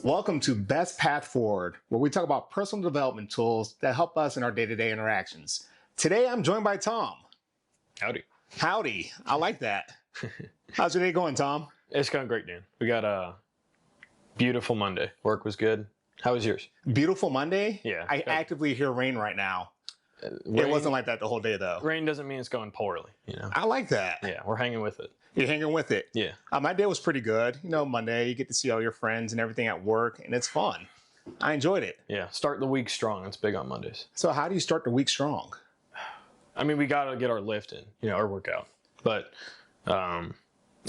Welcome to Best Path Forward, where we talk about personal development tools that help us in our day-to-day interactions. Today, I'm joined by Tom. Howdy. Howdy. I like that. How's your day going, Tom? It's going great, Dan. We got a beautiful Monday. Work was good. How was yours? Beautiful Monday? Yeah. I actively hear rain right now. It wasn't like that the whole day, though. Rain doesn't mean it's going poorly, you know? I like that. Yeah, we're hanging with it. You're hanging with it. Yeah. My day was pretty good. You know, Monday, you get to see all your friends and everything at work, and it's fun. I enjoyed it. Yeah, start the week strong. That's big on Mondays. So how do you start the week strong? I mean, we got to get our lift in, you know, our workout. But and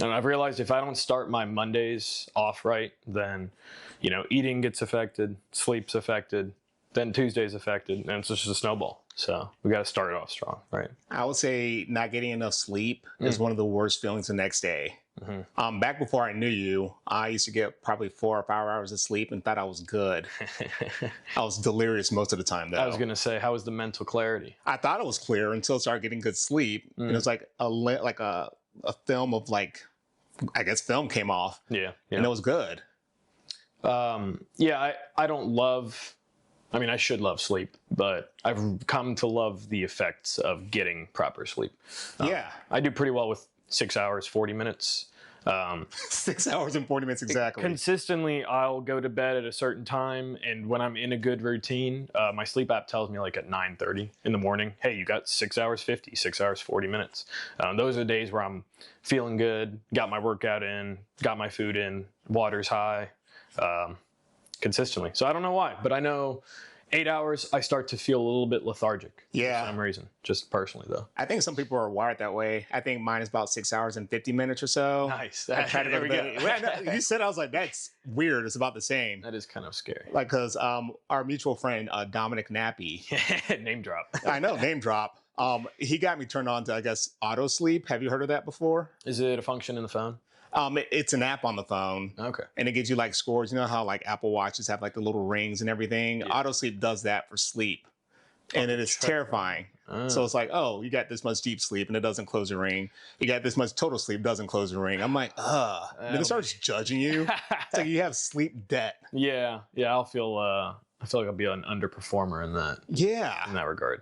I've realized if I don't start my Mondays off right, then, you know, eating gets affected, sleep's affected, then Tuesday's affected, and it's just a snowball. So we got to start it off strong, right? I would say not getting enough sleep is one of the worst feelings the next day. Mm-hmm. Back before I knew you, I used to get probably 4 or 5 hours of sleep and thought I was good. I was delirious most of the time, though. I was going to say, how was the mental clarity? I thought it was clear until I started getting good sleep. And it was like a film of I guess film came off. Yeah. And it was good. I don't love... I mean, I should love sleep, but I've come to love the effects of getting proper sleep. I do pretty well with 6 hours, 40 minutes. 6 hours and 40 minutes, exactly. Consistently, I'll go to bed at a certain time, and when I'm in a good routine, my sleep app tells me like at 9:30 in the morning, hey, you got 6 hours 50, 6 hours 40 minutes. Those are days where I'm feeling good, got my workout in, got my food in, water's high. Consistently. So I don't know why, but I know 8 hours, I start to feel a little bit lethargic. Yeah. For some reason, just personally though. I think some people are wired that way. I think mine is about 6 hours and 50 minutes or so. Nice. I try to go to bed. You said, I was like, that's weird. It's about the same. That is kind of scary. Like, because our mutual friend, Dominic Nappy. Name drop. I know, name drop. He got me turned on to, I guess, auto sleep. Have you heard of that before? Is it a function in the phone? It's an app on the phone. Okay. And it gives you like scores. You know how like Apple Watches have like the little rings and everything? Yeah. Auto sleep does that for sleep. And it is terrifying. So it's like, oh, you got this much deep sleep and it doesn't close a ring. You got this much total sleep, doesn't close a ring. I'm like, then it starts judging you. It's like you have sleep debt. Yeah. I feel like I'll be an underperformer in that. Yeah. In that regard.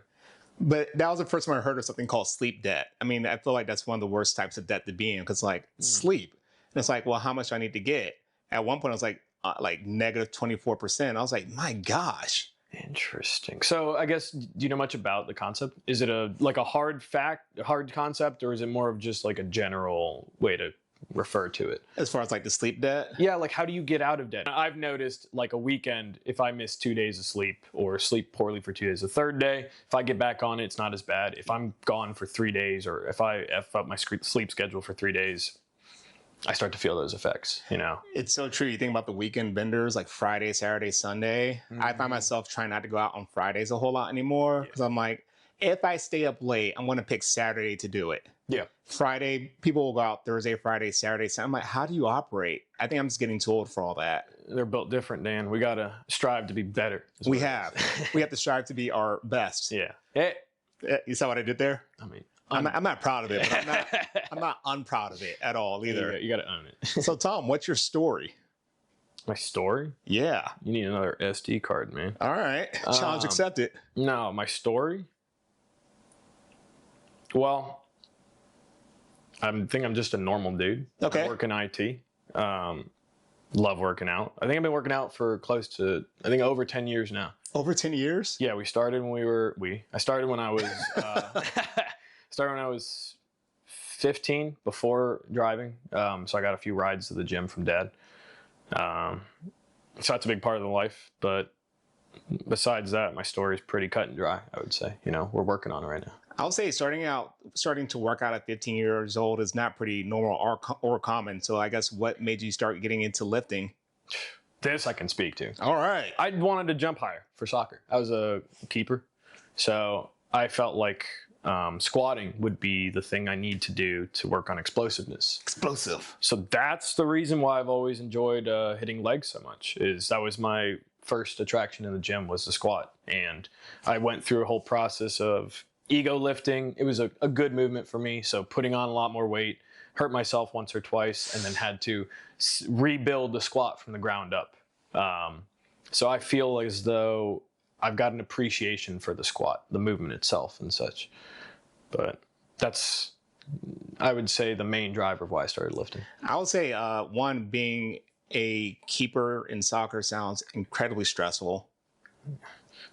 But that was the first time I heard of something called sleep debt. I mean, I feel like that's one of the worst types of debt to be in because like sleep. And it's like, well, how much do I need to get? At one point, I was like negative 24%. I was like, my gosh. Interesting. So I guess, do you know much about the concept? Is it a hard concept, or is it more of just like a general way to refer to it? As far as like the sleep debt? Yeah, like how do you get out of debt? I've noticed like a weekend, if I miss 2 days of sleep or sleep poorly for 2 days, the third day, if I get back on it, it's not as bad. If I'm gone for 3 days, or if I F up my sleep schedule for 3 days, I start to feel those effects, you know? It's so true. You think about the weekend benders, like Friday, Saturday, Sunday. I find myself trying not to go out on Fridays a whole lot anymore because I'm like, if I stay up late, I'm going to pick Saturday to do it. Yeah. Friday, people will go out Thursday, Friday, Saturday. So I'm like, how do you operate? I think I'm just getting too old for all that. They're built different, Dan. We got to strive to be better. We have to strive to be our best. Yeah. Hey. You saw what I did there? I mean, I'm not proud of it, but I'm not unproud of it at all either. You got to own it. So Tom, what's your story? My story? Yeah. You need another SD card, man. All right. Challenge accepted. No, my story? Well, I think I'm just a normal dude. Okay. I work in IT. Love working out. I think I've been working out for close to, over 10 years now. Over 10 years? Yeah, I started when I was, started when I was 15 before driving. So I got a few rides to the gym from dad. So that's a big part of the life. But besides that, my story is pretty cut and dry, I would say. You know, we're working on it right now. I would say starting to work out at 15 years old is not pretty normal or common. So I guess what made you start getting into lifting? This I can speak to. All right. I wanted to jump higher for soccer. I was a keeper. So I felt like squatting would be the thing I need to do to work on explosiveness. Explosive. So that's the reason why I've always enjoyed hitting legs so much. That was my first attraction in the gym, was the squat. And I went through a whole process of ego lifting. It was a good movement for me. So putting on a lot more weight, hurt myself once or twice, and then had to rebuild the squat from the ground up. So I feel as though I've got an appreciation for the squat, the movement itself and such. But that's, I would say, the main driver of why I started lifting. I would say one, being a keeper in soccer sounds incredibly stressful.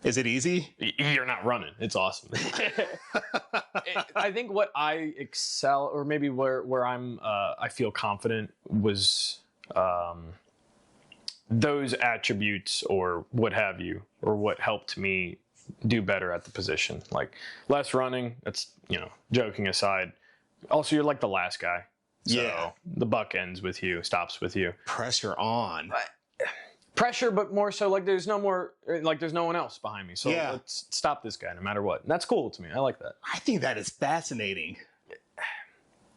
Is it easy? You're not running. It's awesome. I think what I excel, or maybe where I'm, I feel confident was those attributes or what have you, or what helped me do better at the position. Like less running, that's, joking aside. Also, you're like the last guy. So the buck ends with you, stops with you. Pressure on. Pressure, but more so like there's no one else behind me. So let's stop this guy no matter what. And that's cool to me. I like that. I think that is fascinating.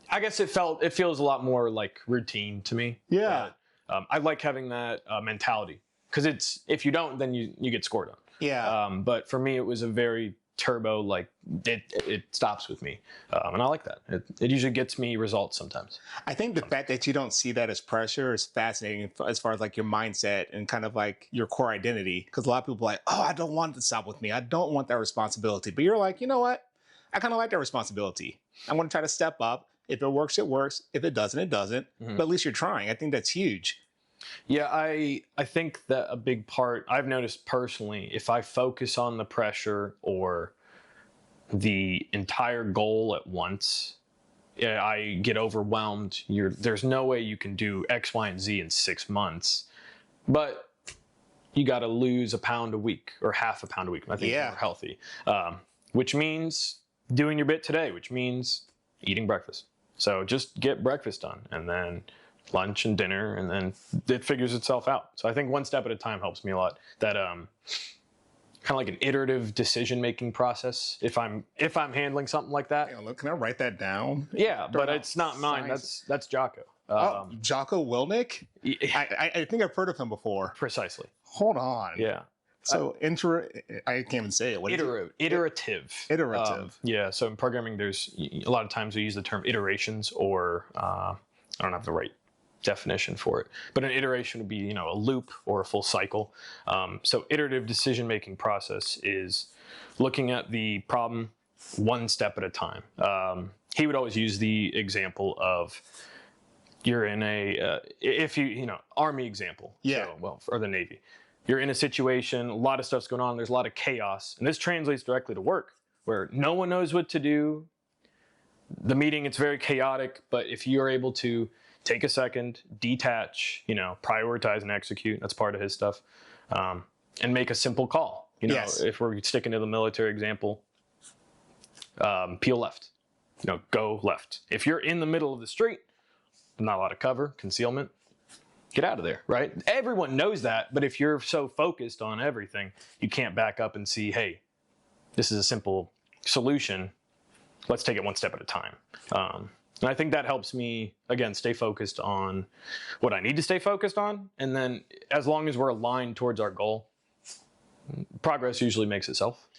I guess it feels a lot more like routine to me. Yeah. But, I like having that mentality, because if you don't, then you get scored on. Yeah. But for me, it was a very turbo, like it stops with me, and I like that. It usually gets me results sometimes. I think the fact that you don't see that as pressure is fascinating as far as like your mindset and kind of like your core identity, because a lot of people are like, oh, I don't want it to stop with me, I don't want that responsibility, but you're like, you know what, I kind of like that responsibility. I want to try to step up. If it works, it works. If it doesn't, it doesn't. But at least you're trying. I think that's huge. Yeah, I think that a big part I've noticed personally, if I focus on the pressure or the entire goal at once, I get overwhelmed. There's no way you can do X, Y, and Z in 6 months, but you got to lose a pound a week or half a pound a week. I think it's more healthy, which means doing your bit today, which means eating breakfast. So just get breakfast done, and then lunch and dinner, and then it figures itself out. So I think one step at a time helps me a lot. That kind of like an iterative decision-making process. If I'm handling something like that. Look, can I write that down? Yeah, but it's not mine. That's Jocko. Jocko Willink? I think I've heard of him before. Precisely. Hold on. Yeah. So I can't even say it. What Iterative. Iterative. Yeah. So in programming, there's a lot of times we use the term iterations, or I don't have the right definition for it, but an iteration would be a loop or a full cycle. So iterative decision-making process is looking at the problem one step at a time. He would always use the example of you're in Army example. Yeah. So, or the Navy. You're in a situation, a lot of stuff's going on, there's a lot of chaos, and this translates directly to work, where no one knows what to do. The meeting, it's very chaotic, but if you're able to take a second, detach, prioritize and execute, that's part of his stuff, and make a simple call. If we're sticking to the military example, peel left, go left. If you're in the middle of the street, not a lot of cover, concealment, get out of there, right? Everyone knows that, but if you're so focused on everything, you can't back up and see, hey, this is a simple solution. Let's take it one step at a time. And I think that helps me, again, stay focused on what I need to stay focused on. And then as long as we're aligned towards our goal, progress usually makes itself.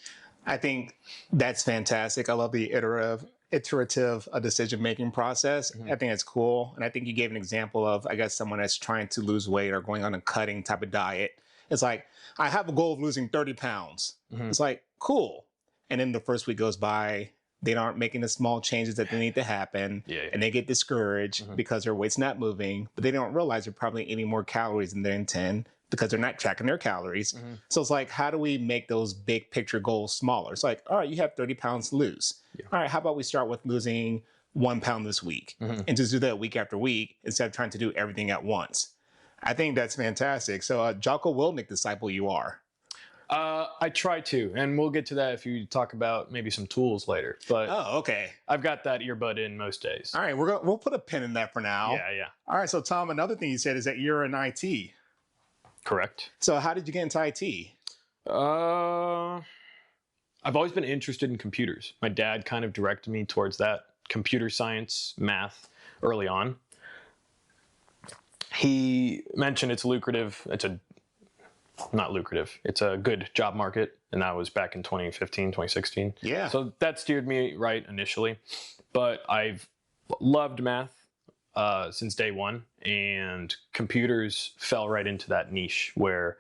I think that's fantastic. I love the iterative decision-making process. I think it's cool. And I think you gave an example of, I guess, someone that's trying to lose weight or going on a cutting type of diet. It's like, I have a goal of losing 30 pounds. It's like, cool. And then the first week goes by, they aren't making the small changes that they need to happen. And they get discouraged because their weight's not moving, but they don't realize they're probably eating more calories than they intend because they're not tracking their calories. So it's like, how do we make those big picture goals smaller? It's like, all right, you have 30 pounds to lose. All right, how about we start with losing 1 pound this week and just do that week after week instead of trying to do everything at once. I think that's fantastic. So Jocko Willink disciple you are. I try to, and we'll get to that if you talk about maybe some tools later. But okay. I've got that earbud in most days. All right, we'll put a pin in that for now. Yeah. All right, so Tom, another thing you said is that you're in IT. Correct. So how did you get into IT? I've always been interested in computers. My dad kind of directed me towards that, computer science, math, early on. He mentioned it's lucrative. Not lucrative. It's a good job market. And that was back in 2015, 2016. Yeah. So that steered me right initially. But I've loved math. since day one, and computers fell right into that niche where,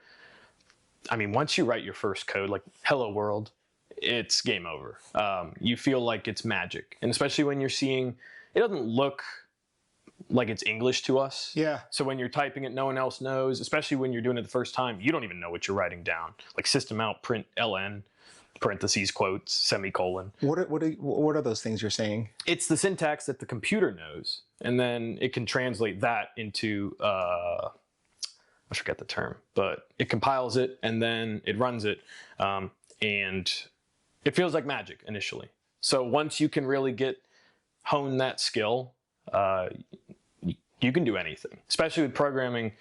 I mean, once you write your first code, like hello world, it's game over. You feel like it's magic. And especially when you're seeing, it doesn't look like it's English to us. Yeah. So when you're typing it, no one else knows, especially when you're doing it the first time, you don't even know what you're writing down. Like system out, print ln, parentheses, quotes, semicolon. What are those things you're saying? It's the syntax that the computer knows. And then it can translate that into, I forget the term, but it compiles it and then it runs it. And it feels like magic initially. So once you can really hone that skill, you can do anything, especially with programming.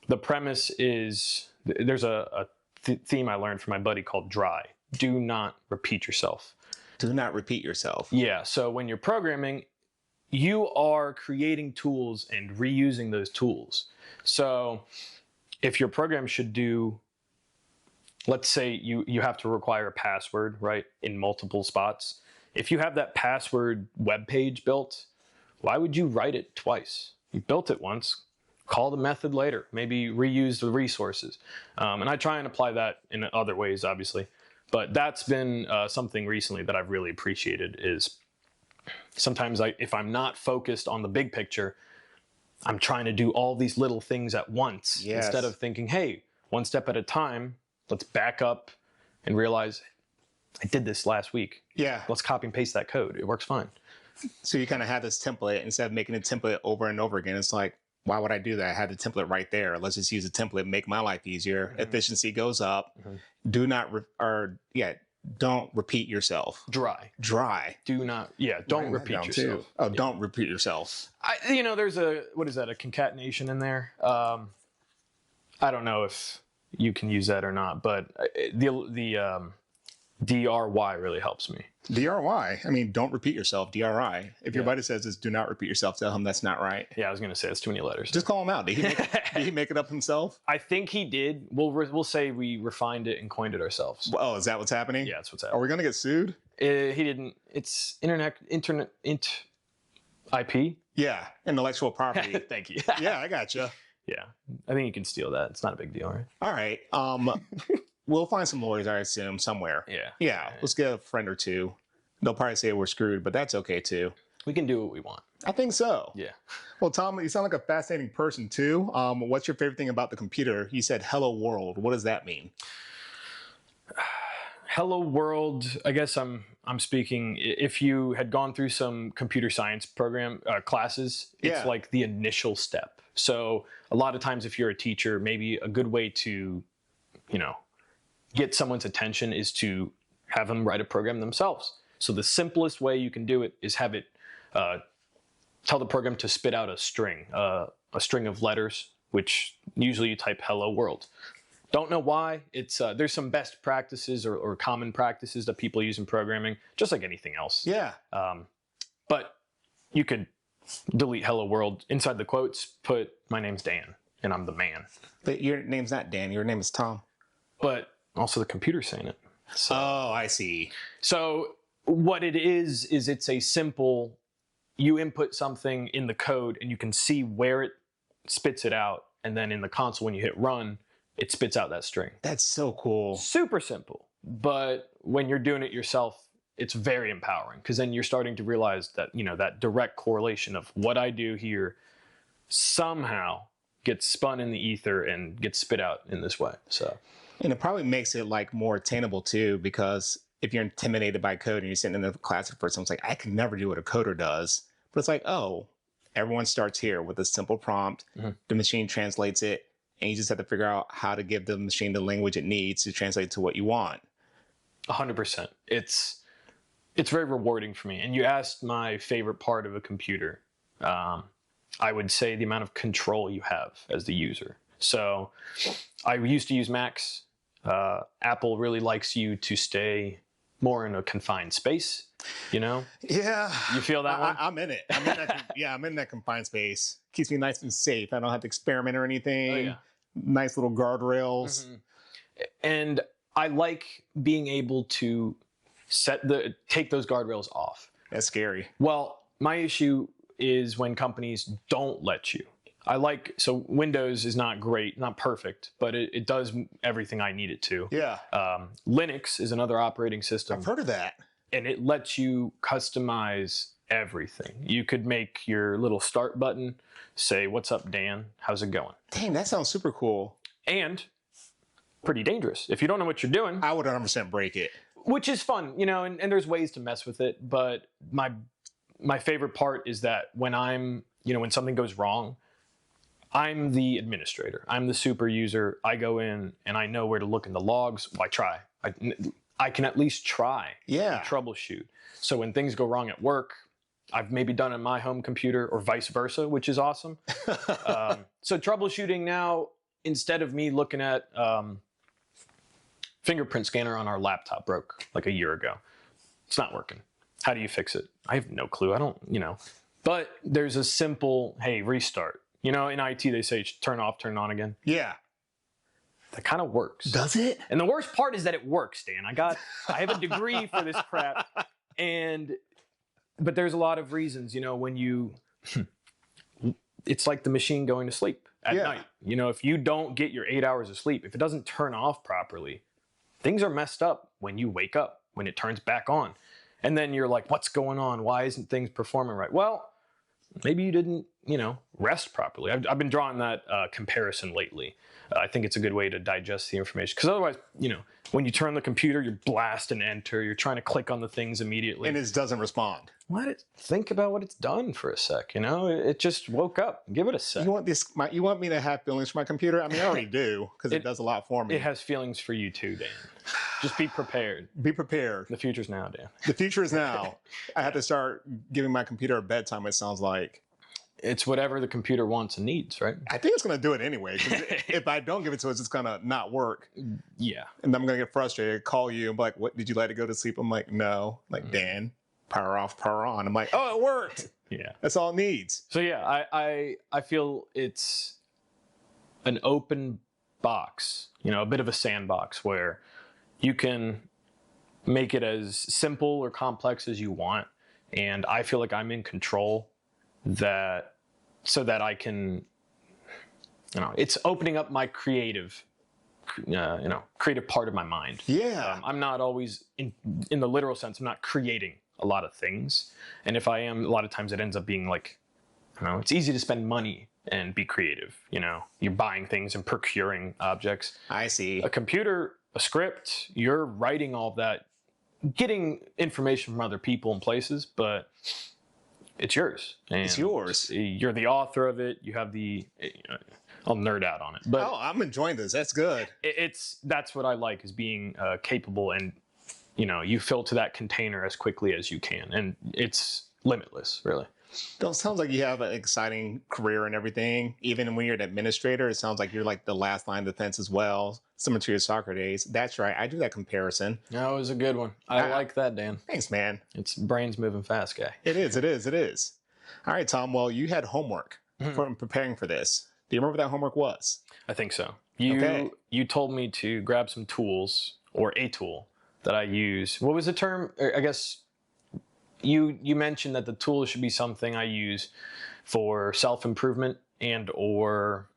The premise is, there's a theme I learned from my buddy called DRY. Do not repeat yourself. Do not repeat yourself. Yeah. So when you're programming, you are creating tools and reusing those tools. So if your program should do, let's say you have to require a password, right, in multiple spots. If you have that password web page built, why would you write it twice? You built it once, call the method later, maybe reuse the resources. And I try and apply that in other ways, obviously. But that's been something recently that I've really appreciated is sometimes if I'm not focused on the big picture, I'm trying to do all these little things at once instead of thinking, hey, one step at a time, let's back up and realize I did this last week. Yeah. Let's copy and paste that code. It works fine. So you kind of have this template instead of making a template over and over again. It's like, why would I do that? I had the template right there. Let's just use a template, make my life easier. Mm-hmm. Efficiency goes up. Mm-hmm. Don't repeat yourself. DRY. Don't repeat yourself. Too. Oh, don't repeat yourself. There's a concatenation in there. I don't know if you can use that or not, but the DRY really helps me. DRY. I mean, don't repeat yourself. DRI. If your buddy says this, do not repeat yourself. Tell him that's not right. Yeah, I was going to say it's too many letters. Just call him out. Did he make it up himself? I think he did. We'll say we refined it and coined it ourselves. Oh, is that what's happening? Yeah, that's what's happening. Are we going to get sued? He didn't. It's internet IP. Yeah, intellectual property. Thank you. Yeah, I gotcha. Yeah, I think you can steal that. It's not a big deal, right? All right. We'll find some lawyers, I assume, somewhere. Yeah. Let's get a friend or two. They'll probably say we're screwed, but that's okay too. We can do what we want. I think so. Yeah. Well, Tom, you sound like a fascinating person too. What's your favorite thing about the computer? You said hello world. What does that mean? Hello world. I guess I'm speaking. If you had gone through some computer science program classes, it's like the initial step. So a lot of times, if you're a teacher, maybe a good way to, get someone's attention is to have them write a program themselves. So the simplest way you can do it is have it tell the program to spit out a string of letters, which usually you type hello world. Don't know why. It's there's some best practices or common practices that people use in programming, just like anything else. Yeah. But you could delete hello world. Inside the quotes, put my name's Dan and I'm the man. But your name's not Dan. Your name is Tom. But also the computer's saying it. So, oh, I see. So what it is it's a simple, you input something in the code and you can see where it spits it out. And then in the console, when you hit run, it spits out that string. That's so cool. Super simple. But when you're doing it yourself, it's very empowering because then you're starting to realize that, that direct correlation of what I do here somehow gets spun in the ether and gets spit out in this way. So. And it probably makes it like more attainable too, because if you're intimidated by code and you're sitting in the class for someone's like, I can never do what a coder does. But it's like, oh, everyone starts here with a simple prompt. Mm-hmm. The machine translates it, and you just have to figure out how to give the machine the language it needs to translate to what you want. 100%. It's very rewarding for me. And you asked my favorite part of a computer. I would say the amount of control you have as the user. So I used to use Macs. Apple really likes you to stay more in a confined space, Yeah. You feel that one? I'm in it. I'm in that confined space. Keeps me nice and safe. I don't have to experiment or anything. Oh, yeah. Nice little guardrails. Mm-hmm. And I like being able to take those guardrails off. That's scary. Well, my issue is when companies don't let you. So Windows is not great, not perfect, but it does everything I need it to. Yeah. Linux is another operating system. I've heard of that. And it lets you customize everything. You could make your little start button say, "What's up, Dan? How's it going?" Dang, that sounds super cool. And pretty dangerous. If you don't know what you're doing, I would 100% break it. which is fun, and there's ways to mess with it. But my favorite part is that when when something goes wrong, I'm the administrator. I'm the super user. I go in and I know where to look in the logs. Well, I try. I can at least try to troubleshoot. So when things go wrong at work, I've maybe done it on my home computer or vice versa, which is awesome. So troubleshooting now, instead of me looking at fingerprint scanner on our laptop broke like a year ago. It's not working. How do you fix it? I have no clue. I don't, But there's a simple, hey, restart. In IT, they say turn off, turn on again. Yeah. That kind of works. Does it? And the worst part is that it works, Dan. I have a degree for this crap. But there's a lot of reasons, when it's like the machine going to sleep at night. If you don't get your 8 hours of sleep, if it doesn't turn off properly, things are messed up when you wake up, when it turns back on. And then you're like, what's going on? Why isn't things performing right? Well, maybe you didn't, rest properly. I've been drawing that comparison lately. I think it's a good way to digest the information. Because otherwise, when you turn the computer, you're blasting enter. You're trying to click on the things immediately. And it doesn't respond. Think about what it's done for a sec. It just woke up. Give it a sec. You want me to have feelings for my computer? I mean, I already do, because it does a lot for me. It has feelings for you too, Dan. Just be prepared. Be prepared. The future's now, Dan. The future is now. I have to start giving my computer a bedtime, it sounds like. It's whatever the computer wants and needs, right? I think it's going to do it anyway. 'Cause if I don't give it to it, it's going to not work. Yeah. And I'm going to get frustrated, call you, and be like, what, did you let it go to sleep? I'm like, no. Like, Dan, power off, power on. I'm like, oh, it worked. Yeah. That's all it needs. So yeah, I feel it's an open box, a bit of a sandbox where you can make it as simple or complex as you want. And I feel like I'm in control so that I can, it's opening up my creative part of my mind. Yeah. I'm not always in the literal sense. I'm not creating a lot of things. And if I am, a lot of times it ends up being like, it's easy to spend money and be creative. You're buying things and procuring objects. I see. A computer, a script, you're writing all of that, getting information from other people and places, but it's yours. And it's yours. You're the author of it. You have I'll nerd out on it. But I'm enjoying this. That's good. That's what I like, is being capable, and you fill to that container as quickly as you can, and it's limitless, really. It sounds like you have an exciting career and everything. Even when you're an administrator, it sounds like you're like the last line of defense as well, similar to your soccer days. That's right. I do that comparison. That was a good one. I like that, Dan. Thanks, man. It's brains moving fast, guy. It is. All right, Tom. Well, you had homework for preparing for this. Do you remember what that homework was? I think so. You told me to grab some tools, or a tool that I use. What was the term? I guess you mentioned that the tool should be something I use for self-improvement or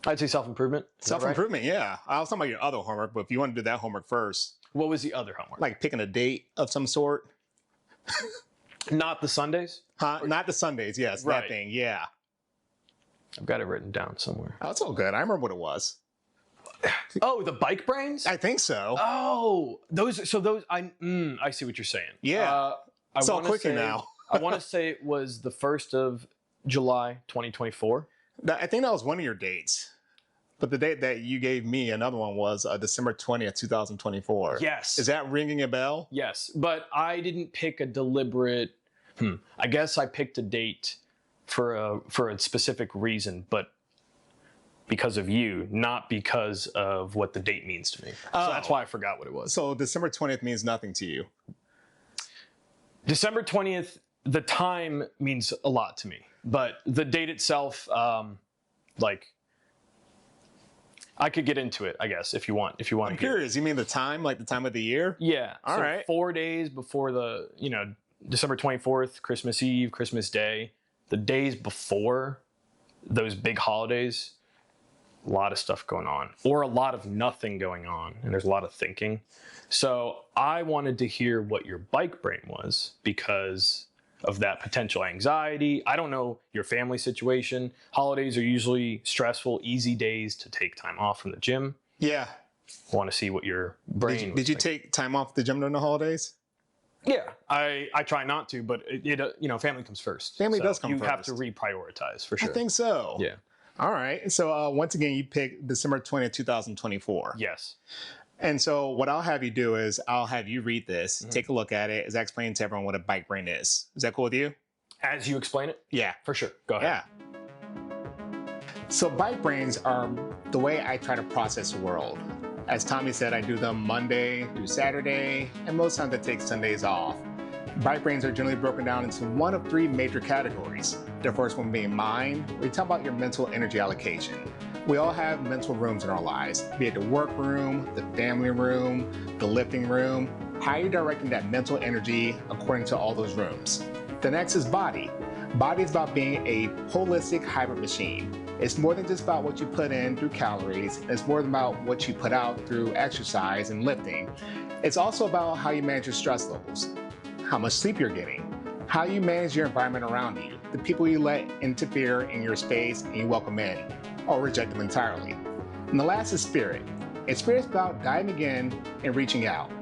I'd say self-improvement. Self-improvement, right? Yeah. I was talking about your other homework, but if you want to do that homework first. What was the other homework? Like picking a date of some sort. Not the Sundays? Huh? Not the Sundays, yes. Right. That thing, yeah. I've got it written down somewhere. Oh, it's all good. I remember what it was. Oh, the bike brains? I think so. Oh, I see what you're saying. Yeah. It's all clicking now. I want to say it was the 1st of July, 2024. I think that was one of your dates. But the date that you gave me, another one, was December 20th, 2024. Yes. Is that ringing a bell? Yes, but I didn't pick a deliberate, I guess I picked a date for a specific reason, but because of you, not because of what the date means to me. So that's why I forgot what it was. So December 20th means nothing to you? December 20th, the time means a lot to me. But the date itself, I could get into it, I guess, if you want. I'm curious. You mean the time, like the time of the year? Yeah. All right. 4 days before the, December 24th, Christmas Eve, Christmas Day, the days before those big holidays, a lot of stuff going on, or a lot of nothing going on, and there's a lot of thinking. So I wanted to hear what your bike brain was because of that potential anxiety. I don't know your family situation. Holidays are usually stressful, easy days to take time off from the gym. Yeah. I want to see what your brain Did you take time off the gym during the holidays? Yeah, I try not to, but family comes first. Family does come first. You have to first. reprioritize for sure. I think so. Yeah. All right. So once again, you picked December 20th, 2024. Yes. And so what I'll have you do is I'll have you read this, take a look at it, as I explain to everyone what a bike brain is. Is that cool with you? As you explain it? Yeah. For sure. Go ahead. Yeah. So bike brains are the way I try to process the world. As Tommy said, I do them Monday through Saturday, and most times I take Sundays off. Bike brains are generally broken down into one of three major categories. The first one being mind, where you talk about your mental energy allocation. We all have mental rooms in our lives, be it the work room, the family room, the lifting room. How are you directing that mental energy according to all those rooms? The next is body. Body is about being a holistic hybrid machine. It's more than just about what you put in through calories. It's more than about what you put out through exercise and lifting. It's also about how you manage your stress levels, how much sleep you're getting, how you manage your environment around you, the people you let interfere in your space and you welcome in, or reject them entirely. And the last is spirit. And spirit is about diving in and reaching out.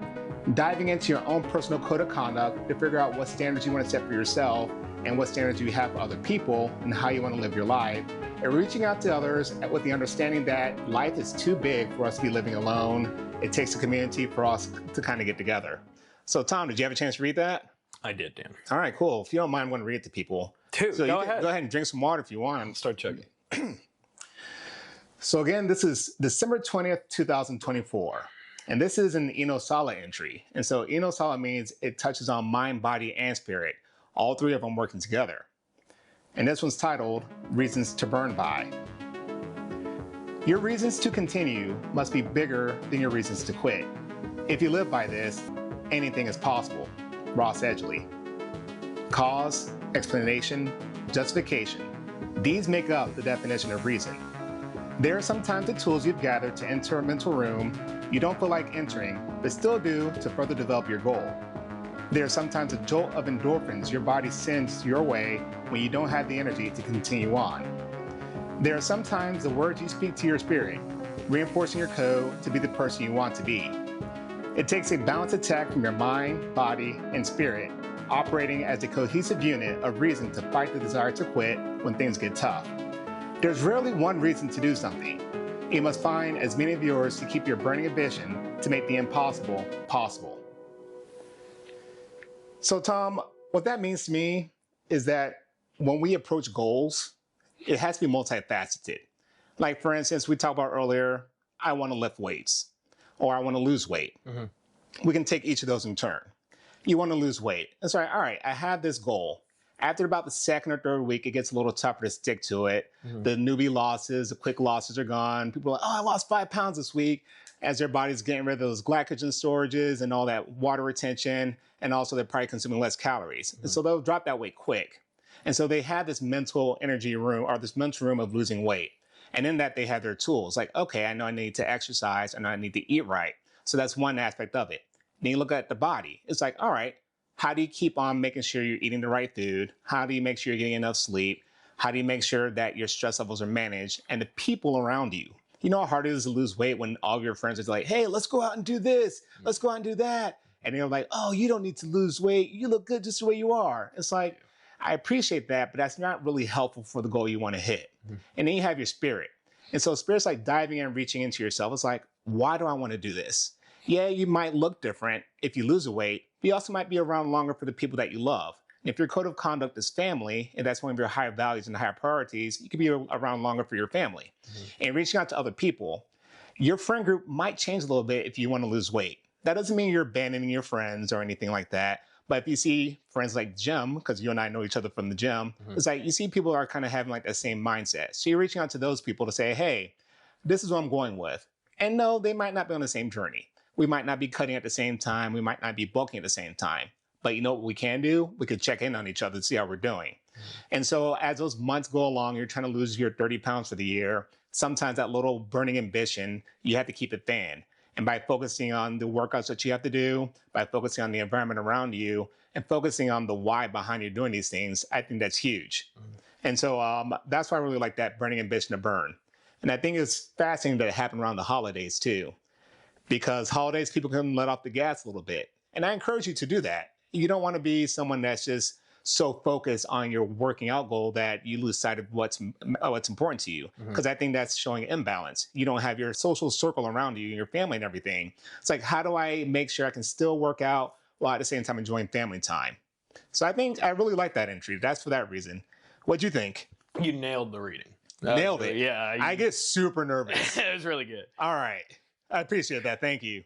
Diving into your own personal code of conduct to figure out what standards you want to set for yourself and what standards you have for other people and how you want to live your life. And reaching out to others with the understanding that life is too big for us to be living alone. It takes a community for us to kind of get together. So Tom, did you have a chance to read that? I did, Dan. All right, cool. If you don't mind, I want to read it to people. Dude, so go ahead. Go ahead and drink some water if you want. Start chugging. So again, this is December 20th, 2024. And this is an Inosala entry. And so Inosala means it touches on mind, body, and spirit. All three of them working together. And this one's titled, Reasons to Burn By. Your reasons to continue must be bigger than your reasons to quit. If you live by this, anything is possible. Ross Edgley. Cause, explanation, justification. These make up the definition of reason. There are sometimes the tools you've gathered to enter a mental room you don't feel like entering, but still do to further develop your goal. There are sometimes a jolt of endorphins your body sends your way when you don't have the energy to continue on. There are sometimes the words you speak to your spirit, reinforcing your code to be the person you want to be. It takes a balanced attack from your mind, body, and spirit, operating as a cohesive unit of reason to fight the desire to quit when things get tough. There's rarely one reason to do something. You must find as many of yours to keep your burning ambition to make the impossible possible. So Tom, what that means to me is that when we approach goals, it has to be multifaceted. Like for instance, we talked about earlier, I want to lift weights or I want to lose weight. Mm-hmm. We can take each of those in turn. You want to lose weight. It's like, all right, I have this goal. After about the second or third week, it gets a little tougher to stick to it. Mm-hmm. The newbie losses, the quick losses are gone. People are like, oh, I lost 5 pounds this week, as their body's getting rid of those glycogen storages and all that water retention, and also they're probably consuming less calories. Mm-hmm. And so they'll drop that weight quick. And so they have this mental energy room or this mental room of losing weight. And in that, they have their tools like, okay, I know I need to exercise and I need to eat right. So that's one aspect of it. Then you look at the body. It's like, all right, how do you keep on making sure you're eating the right food? How do you make sure you're getting enough sleep? How do you make sure that your stress levels are managed and the people around you? You know how hard it is to lose weight when all of your friends are like, hey, let's go out and do this. Let's go out and do that. And they're like, oh, you don't need to lose weight. You look good just the way you are. It's like, I appreciate that, but that's not really helpful for the goal you want to hit. Mm-hmm. And then you have your spirit. And so spirit's like diving in and reaching into yourself. It's like, why do I want to do this? Yeah, you might look different if you lose a weight, but you also might be around longer for the people that you love. And if your code of conduct is family, and that's one of your higher values and higher priorities, you could be around longer for your family. Mm-hmm. And reaching out to other people, your friend group might change a little bit if you want to lose weight. That doesn't mean you're abandoning your friends or anything like that. But if you see friends like Jim, because you and I know each other from the gym, mm-hmm. It's like you see people are kind of having like that same mindset. So you're reaching out to those people to say, hey, this is what I'm going with. And no, they might not be on the same journey. We might not be cutting at the same time. We might not be bulking at the same time. But you know what we can do? We could check in on each other to see how we're doing. And so as those months go along, you're trying to lose your 30 pounds for the year. Sometimes that little burning ambition, you have to keep it fanned. And by focusing on the workouts that you have to do, by focusing on the environment around you, and focusing on the why behind you doing these things, I think that's huge. And so that's why I really like that burning ambition to burn. And I think it's fascinating that it happened around the holidays too, because holidays, people can let off the gas a little bit. And I encourage you to do that. You don't want to be someone that's just so focused on your working out goal that you lose sight of what's important to you. Because I think that's showing imbalance. You don't have your social circle around you, your family and everything. It's like, how do I make sure I can still work out while at the same time enjoying family time? So I think I really like that entry. That's for that reason. What'd you think? You nailed the reading. Nailed it. Yeah. I get super nervous. It was really good. All right. I appreciate that. Thank you.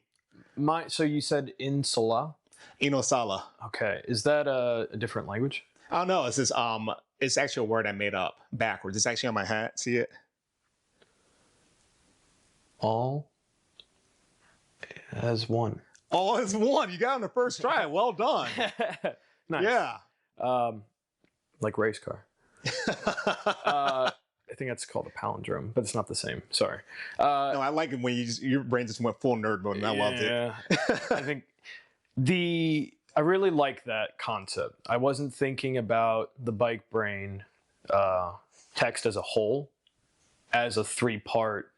So you said insala? Inosala. Okay. Is that a different language? Oh no, it's this it's actually a word I made up backwards. It's actually on my hat. See it? All as one. All as one. You got on the first try. Well done. Nice. Yeah. Like race car. I think that's called a palindrome, but it's not the same. Sorry. No, I like it when your brain just went full nerd mode, and I loved it. Yeah. I think I really like that concept. I wasn't thinking about the bike brain text as a whole, as a three-part,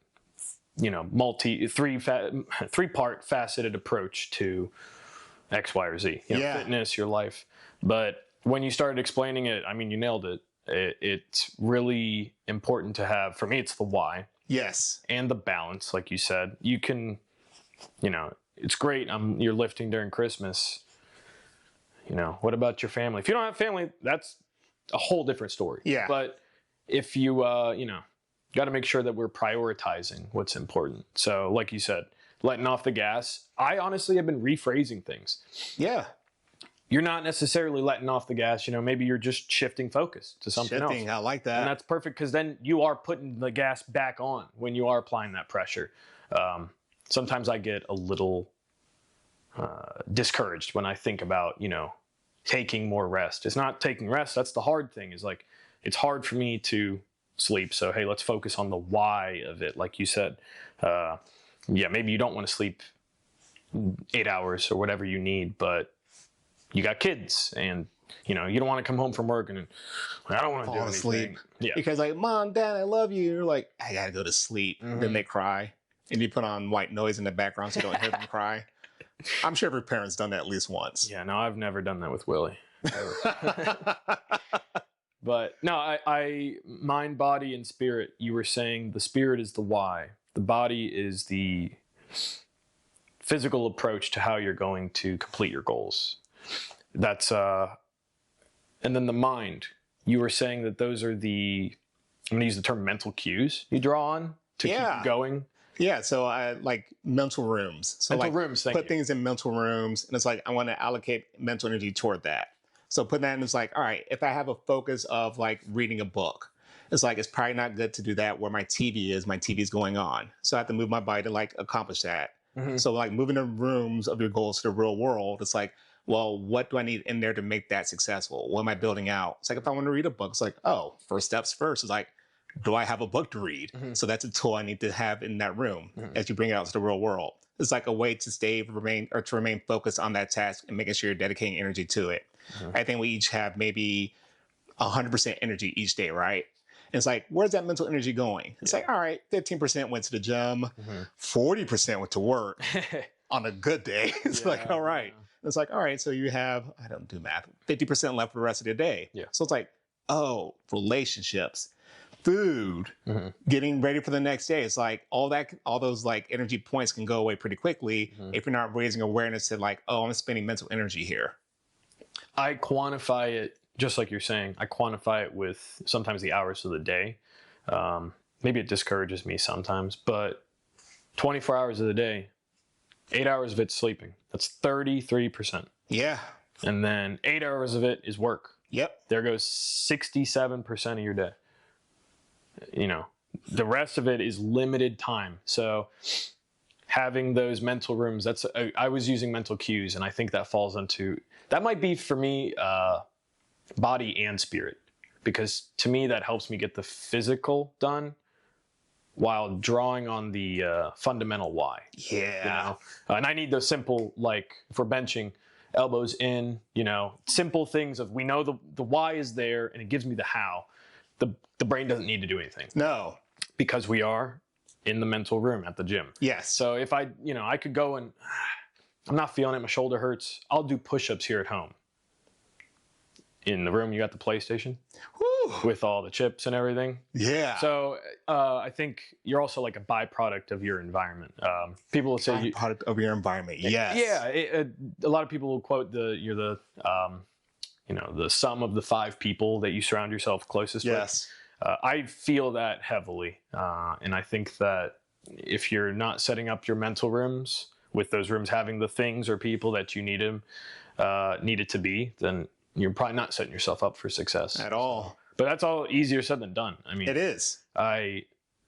three-part faceted approach to X, Y, or Z. Fitness, your life. But when you started explaining it, I mean, you nailed it. It's really important to have, for me, it's the why. Yes. And the balance, like you said. You can, it's great. You're lifting during Christmas. What about your family? If you don't have family, that's a whole different story. Yeah. But if you, got to make sure that we're prioritizing what's important. So like you said, letting off the gas. I honestly have been rephrasing things. Yeah. You're not necessarily letting off the gas. Maybe you're just shifting focus to something else. I like that. And that's perfect, because then you are putting the gas back on when you are applying that pressure. Sometimes I get a little discouraged when I think about, taking more rest. It's not taking rest. That's the hard thing, is like, it's hard for me to sleep. So, hey, let's focus on the why of it. Like you said, maybe you don't want to sleep 8 hours or whatever you need, but you got kids, and you don't want to come home from work and I don't want to do anything. Asleep. Yeah. Because like, Mom, Dad, I love you. You're like, I gotta go to sleep. Then they cry, and you put on white noise in the background so you don't hear them cry. I'm sure every parent's done that at least once. Yeah, no, I've never done that with Willie. But no, I mind, body, and spirit. You were saying the spirit is the why. The body is the physical approach to how you're going to complete your goals. That's and then the mind. You were saying that those are I'm going to use the term mental cues you draw on to keep you going. Yeah, so I like mental rooms. So mental rooms, put things in mental rooms, and it's like I want to allocate mental energy toward that. So put that in, it's like, all right, if I have a focus of like reading a book, it's like, it's probably not good to do that where my TV is going on. So I have to move my body to like accomplish that. So like moving the rooms of your goals to the real world, it's like, well, what do I need in there to make that successful? What am I building out? It's like, if I want to read a book, it's like, oh, first steps first. It's like, do I have a book to read? So that's a tool I need to have in that room as you bring it out to the real world. It's like a way to remain focused on that task and making sure you're dedicating energy to it. I think we each have maybe 100% energy each day, right? And it's like, where's that mental energy going? It's like, all right, 15% went to the gym, 40% went to work on a good day. It's like, all right. It's like, all right, so you have, I don't do math, 50% left for the rest of the day. So it's like, oh, relationships, food, getting ready for the next day. It's like all those like energy points can go away pretty quickly if you're not raising awareness to like, oh, I'm spending mental energy here. I quantify it, just like you're saying, I quantify it with sometimes the hours of the day. Maybe it discourages me sometimes, but 24 hours of the day, 8 hours of it's sleeping. That's 33%. Yeah. And then 8 hours of it is work. Yep. There goes 67% of your day. The rest of it is limited time. So having those mental rooms, I was using mental cues, and I think that falls into, that might be for me, body and spirit, because to me that helps me get the physical done while drawing on the fundamental why. Yeah. And I need those simple, like if we're benching, elbows in, simple things of, we know the why is there and it gives me the how. The brain doesn't need to do anything. No. Because we are in the mental room at the gym. Yes. So if I could go and I'm not feeling it, my shoulder hurts, I'll do push-ups here at home. In the room, you got the PlayStation. Woo! With all the chips and everything. Yeah. So I think you're also like a byproduct of your environment. People will say byproduct of your environment. Yes. Yeah. A lot of people will quote you're the sum of the 5 people that you surround yourself closest with. Yes. I feel that heavily, and I think that if you're not setting up your mental rooms with those rooms having the things or people that you need it to be, then you're probably not setting yourself up for success at all. But that's all easier said than done. I mean, it is.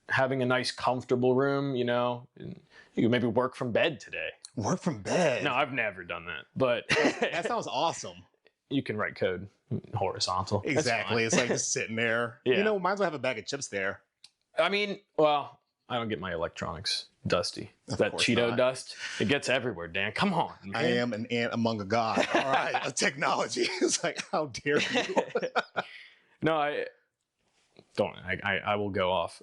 Having a nice, comfortable room, you can maybe work from bed today. Work from bed? No, I've never done that. But that sounds awesome. You can write code horizontal. Exactly. It's like just sitting there. Yeah. Might as well have a bag of chips there. I mean, well, I don't get my electronics dusty. That Cheeto dust, it gets everywhere, Dan. Come on, man. I am an ant among a god. All right, a technology. It's like, how dare you? No, I will go off.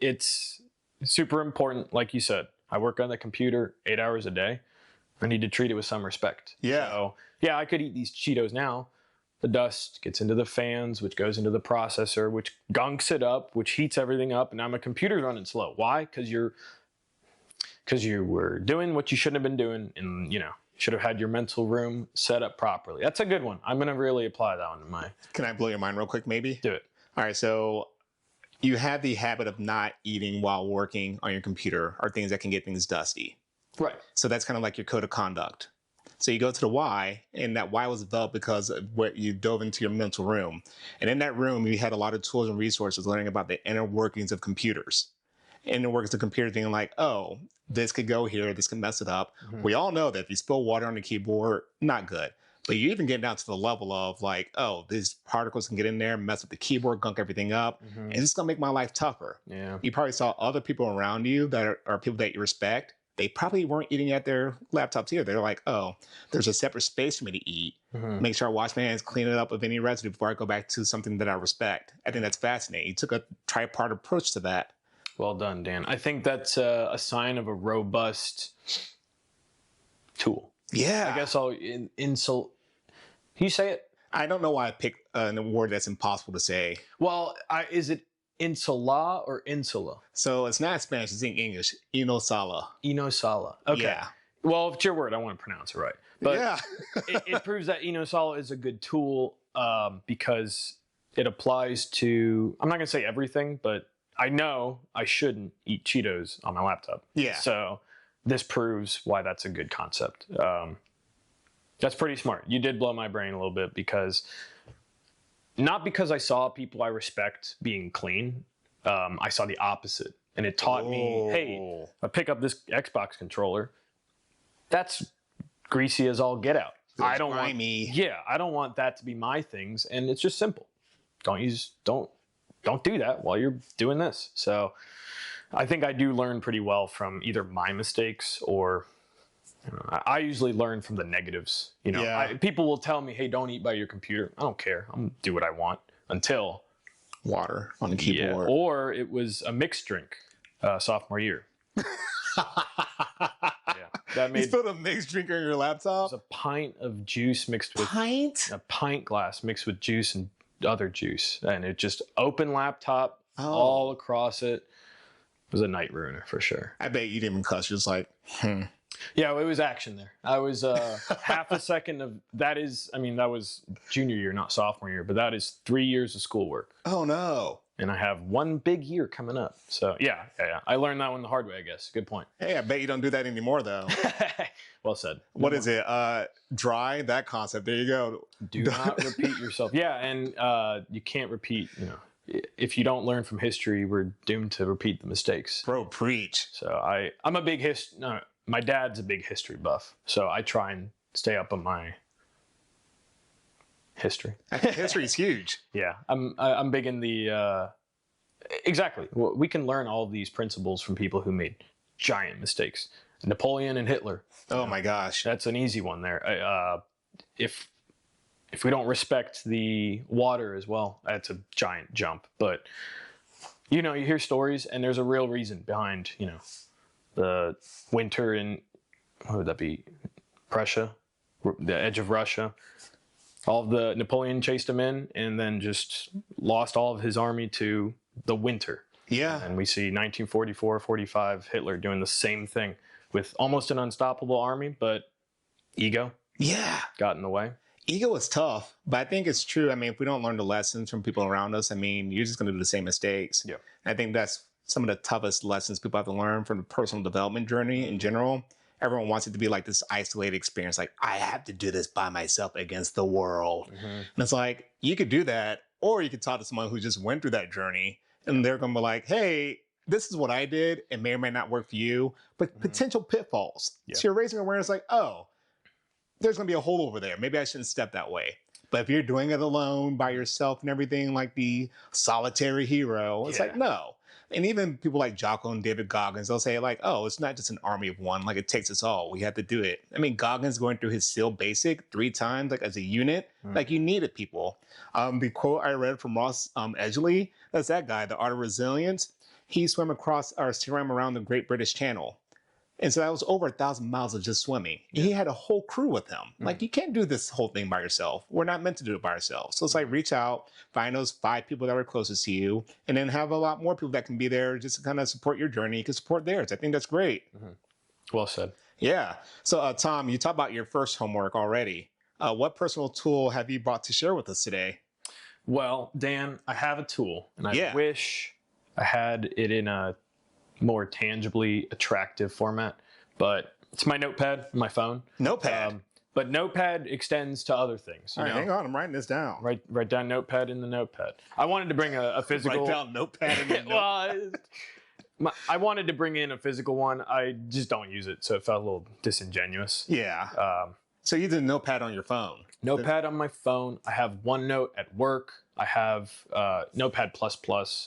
It's super important, like you said. I work on the computer 8 hours a day. I need to treat it with some respect. Yeah. So, yeah, I could eat these Cheetos now. The dust gets into the fans, which goes into the processor, which gunks it up, which heats everything up, and now my computer's running slow. Why? Because you were doing what you shouldn't have been doing, and should have had your mental room set up properly. That's a good one. I'm gonna really apply that one to my. Can I blow your mind real quick, maybe? Do it. All right. So you have the habit of not eating while working on your computer, or things that can get things dusty. Right. So that's kind of like your code of conduct. So you go to the why, and that why was developed because of what you dove into your mental room. And in that room, you had a lot of tools and resources learning about the inner workings of computers. Inner workings of computer being like, oh, this could go here, this can mess it up. Mm-hmm. We all know that if you spill water on the keyboard, not good. But you even get down to the level of like, oh, these particles can get in there, mess with the keyboard, gunk everything up. Mm-hmm. And it's going to make my life tougher. Yeah. You probably saw other people around you that are people that you respect. They probably weren't eating at their laptops either. They're like, oh, there's a separate space for me to eat. Mm-hmm. Make sure I wash my hands, clean it up of any residue before I go back to something that I respect. I think that's fascinating. You took a tripart approach to that. Well done, Dan. I think that's a sign of a robust tool. Yeah. I guess I'll insult. Can you say it? I don't know why I picked an word that's impossible to say. Well, is it insula or insula? So it's not Spanish, it's in English. Inosala. Inosala. Okay. Yeah. Well, if it's your word, I want to pronounce it right. But yeah. it proves that Inosala is a good tool because it applies to, I'm not going to say everything, but I know I shouldn't eat Cheetos on my laptop. Yeah. So this proves why that's a good concept. That's pretty smart. You did blow my brain a little bit not because I saw people I respect being clean. I saw the opposite. And it taught me, hey, I pick up this Xbox controller. That's greasy as all get out. I don't want that to be my things. And it's just simple. Don't do that while you're doing this. So I think I do learn pretty well from either my mistakes or I usually learn from the negatives. People will tell me, hey, don't eat by your computer. I don't care. I'm gonna do what I want until water on the keyboard. Yeah. Or it was a mixed drink sophomore year. You spilled a mixed drink on your laptop? It was a pint of juice mixed with a pint glass mixed with juice and other juice. And it just open laptop all across it. It was a night ruiner for sure. I bet you didn't even cuss. You're just like, Yeah, it was action there. I was half a second of that was junior year, not sophomore year, but that is 3 years of schoolwork. Oh no. And I have one big year coming up. So yeah. I learned that one the hard way, I guess. Good point. Hey, I bet you don't do that anymore though. Well said. What is it? Dry, that concept. There you go. Do not repeat yourself. Yeah, and you can't repeat, if you don't learn from history, we're doomed to repeat the mistakes. Bro, preach. So I'm a big my dad's a big history buff, so I try and stay up on my history. History is huge. Yeah, I'm big in the exactly. We can learn all of these principles from people who made giant mistakes. Napoleon and Hitler. Oh my gosh, that's an easy one there. If we don't respect the water as well, that's a giant jump. But you hear stories, and there's a real reason behind the winter in what would that be? Prussia, the edge of Russia. All of the Napoleon chased him in, and then just lost all of his army to the winter. Yeah, and we see 1944, 45 Hitler doing the same thing with almost an unstoppable army, but ego. Yeah, got in the way. Ego is tough, but I think it's true. I mean, if we don't learn the lessons from people around us, I mean, you're just going to do the same mistakes. Yeah. I think that's some of the toughest lessons people have to learn from the personal development journey in general. Everyone wants it to be like this isolated experience. Like, I have to do this by myself against the world. Mm-hmm. And it's like, you could do that, or you could talk to someone who just went through that journey, and they're going to be like, hey, this is what I did. It may or may not work for you, but potential pitfalls. Yeah. So you're raising awareness like, oh, there's going to be a hole over there. Maybe I shouldn't step that way. But if you're doing it alone by yourself and everything, like the solitary hero, it's like, no. And even people like Jocko and David Goggins, they'll say like, oh, it's not just an army of one. Like, it takes us all. We have to do it. I mean, Goggins going through his SEAL Basic 3 times, like as a unit, like you needed people. The quote I read from Ross Edgley, that's that guy, The Art of Resilience. He swam around the Great British Channel. And so that was over 1,000 miles of just swimming. Yeah. He had a whole crew with him. Like, you can't do this whole thing by yourself. We're not meant to do it by ourselves. So it's like, reach out, find those 5 people that are closest to you, and then have a lot more people that can be there just to kind of support your journey. You can support theirs. I think that's great. Mm-hmm. Well said. Yeah. So, Tom, you talked about your first homework already. What personal tool have you brought to share with us today? Well, Dan, I have a tool, and I wish I had it in a more tangibly attractive format, but it's my notepad, my phone. Notepad. But Notepad extends to other things. All right, hang on, I'm writing this down. Write down Notepad in the Notepad. I wanted to bring a physical. Write down Notepad in the Notepad. I wanted to bring in a physical one. I just don't use it, so it felt a little disingenuous. Yeah. So you did a Notepad on your phone. Notepad on my phone. I have OneNote at work. I have Notepad++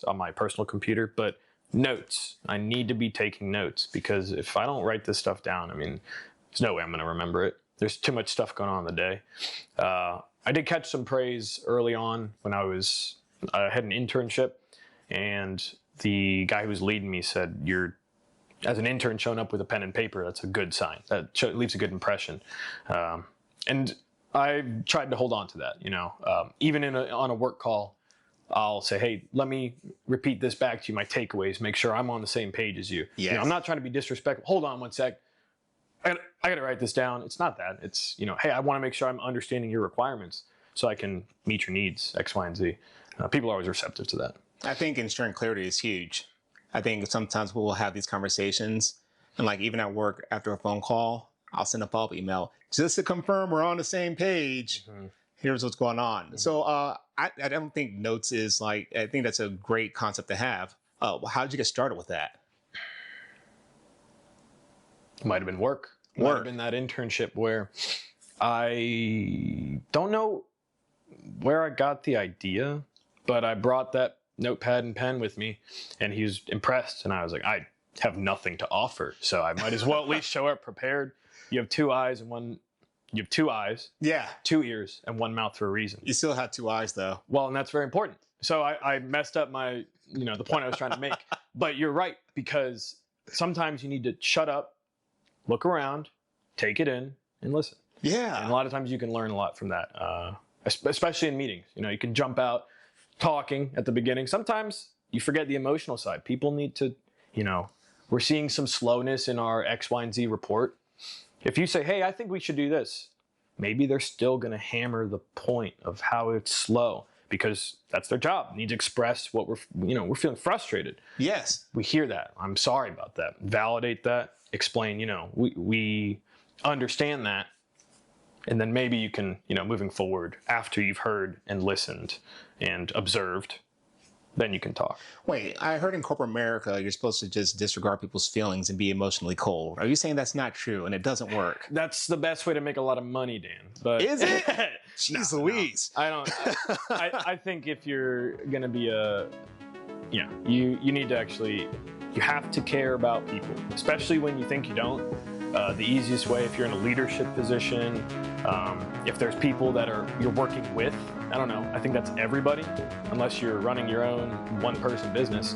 on my personal computer, but notes. I need to be taking notes, because if I don't write this stuff down, I mean, there's no way I'm going to remember it. There's too much stuff going on in the day. I did catch some praise early on when I had an internship, and the guy who was leading me said, "You're, as an intern, showing up with a pen and paper, that's a good sign. That leaves a good impression." And I tried to hold on to that. Even on a work call, I'll say, hey, let me repeat this back to you, my takeaways, make sure I'm on the same page as you. Yes. I'm not trying to be disrespectful. Hold on one sec. I got to write this down. It's not that. It's, hey, I want to make sure I'm understanding your requirements so I can meet your needs, X, Y, and Z. People are always receptive to that. I think ensuring clarity is huge. I think sometimes we will have these conversations, and like even at work after a phone call, I'll send a follow-up email just to confirm we're on the same page. Mm-hmm. Here's what's going on. Mm-hmm. So I don't think notes is like, I think that's a great concept to have. How did you get started with that? Might have been work. Might have been that internship where I don't know where I got the idea, but I brought that notepad and pen with me, and he was impressed. And I was like, I have nothing to offer, so I might as well at least show up prepared. You have 2 eyes and one. You have 2 eyes, 2 ears, and 1 mouth for a reason. You still have 2 eyes, though. Well, and that's very important. So I messed up my, the point I was trying to make. But you're right, because sometimes you need to shut up, look around, take it in, and listen. Yeah. And a lot of times you can learn a lot from that, especially in meetings. You can jump out talking at the beginning. Sometimes you forget the emotional side. People need to, we're seeing some slowness in our X, Y, and Z report. If you say, hey, I think we should do this, maybe they're still going to hammer the point of how it's slow, because that's their job. They need to express what we're feeling frustrated. Yes. We hear that. I'm sorry about that. Validate that. Explain, we understand that. And then maybe you can, moving forward, after you've heard and listened and observed, then you can talk. Wait, I heard in corporate America you're supposed to just disregard people's feelings and be emotionally cold. Are you saying that's not true and it doesn't work? That's the best way to make a lot of money, Dan. But is it? Jeez Louise. No. I don't. I think if you're gonna be you need to actually, you have to care about people, especially when you think you don't. The easiest way, if you're in a leadership position, if there's people that you're working with, I don't know, I think that's everybody, unless you're running your own one-person business,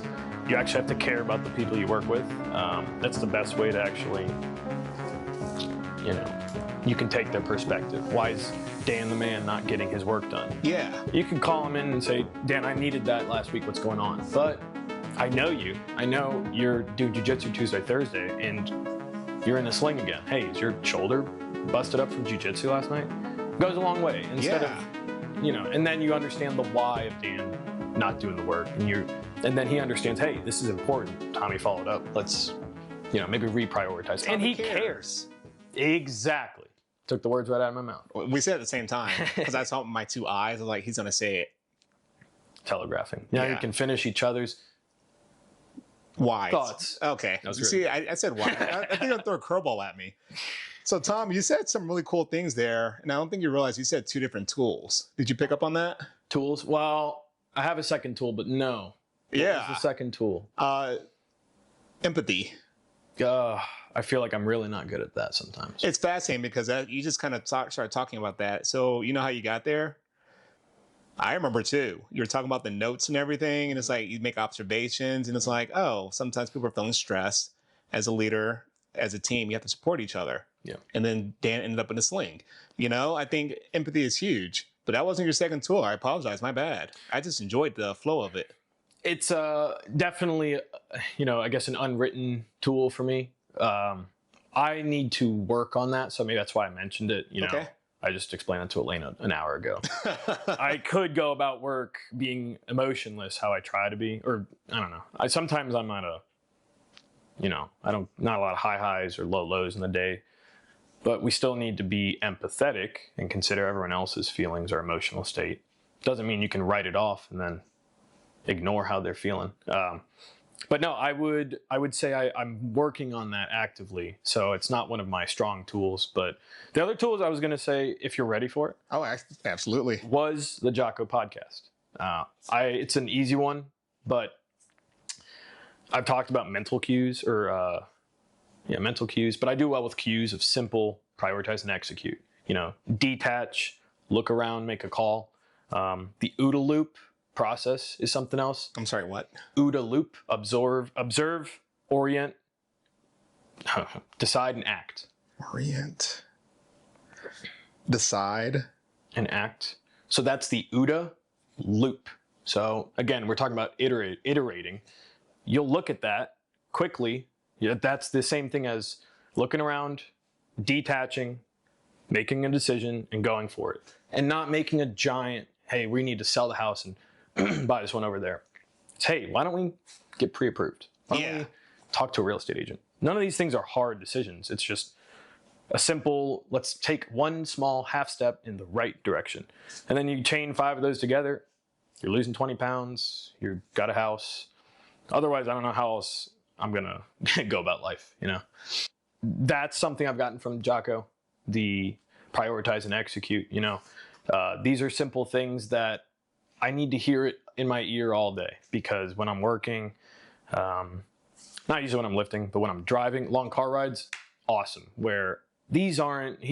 you actually have to care about the people you work with. That's the best way to actually, you can take their perspective. Why is Dan the man not getting his work done? Yeah. You can call him in and say, Dan, I needed that last week, what's going on? But I know you. I know you're doing jiu-jitsu Tuesday, Thursday, and you're in the sling again. Hey, is your shoulder busted up from jiu-jitsu last night? Goes a long way. Instead of, and then you understand the why of Dan not doing the work, and then he understands, hey, this is important. Tommy followed up. Let's, maybe reprioritize. Tommy and he cares. Exactly. Took the words right out of my mouth. We said it at the same time because I saw it with my two eyes. I was like, he's gonna say it. Telegraphing. Now you can finish each other's why thoughts. Okay. See, I said why. I think I'll throw a curveball at me. So, Tom, you said some really cool things there, and I don't think you realized you said 2 different tools. Did you pick up on that? Tools? Well, I have a second tool, but no. What was the second tool? Empathy. I feel like I'm really not good at that sometimes. It's fascinating because you just kind of started talking about that. So, you know how you got there? I remember too. You were talking about the notes and everything, and it's like you make observations, and it's like, oh, sometimes people are feeling stressed. As a leader, as a team, you have to support each other. Yeah. And then Dan ended up in a sling. I think empathy is huge, but that wasn't your second tool. I apologize. My bad. I just enjoyed the flow of it. It's definitely, I guess an unwritten tool for me. I need to work on that, so maybe that's why I mentioned it. Okay. I just explained it to Elena an hour ago. I could go about work being emotionless, how I try to be, or I don't know. Sometimes I'm not not a lot of high highs or low lows in the day, but we still need to be empathetic and consider everyone else's feelings or emotional state. Doesn't mean you can write it off and then ignore how they're feeling. But no, I would say I'm working on that actively. So it's not one of my strong tools. But the other tools I was going to say, if you're ready for it. Oh, absolutely. Was the Jocko podcast. It's an easy one, but I've talked about mental cues mental cues, but I do well with cues of simple, prioritize and execute. Detach, look around, make a call. The OODA loop process is something else. I'm sorry, what? OODA loop, observe, orient, decide and act. Orient, decide, and act. So that's the OODA loop. So again, we're talking about iterating. You'll look at that quickly. That's the same thing as looking around, detaching, making a decision, and going for it. And not making a giant, hey, we need to sell the house and buy this one over there. It's, hey, why don't we get pre-approved? Why don't we talk to a real estate agent? None of these things are hard decisions. It's just a simple, let's take one small half step in the right direction. And then you chain 5 of those together. You're losing 20 pounds. You've got a house. Otherwise, I don't know how else I'm going to go about life, That's something I've gotten from Jocko, the prioritize and execute, These are simple things that I need to hear it in my ear all day, because when I'm working, not usually when I'm lifting, but when I'm driving, long car rides, awesome. Where he's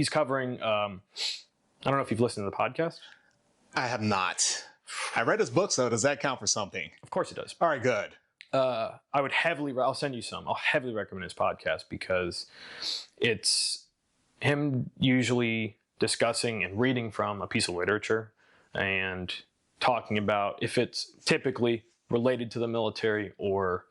covering, I don't know if you've listened to the podcast. I have not. I read his books, though. Does that count for something? Of course it does. All right, good. I'll send you some. I'll heavily recommend his podcast because it's him usually discussing and reading from a piece of literature and talking about if it's typically related to the military or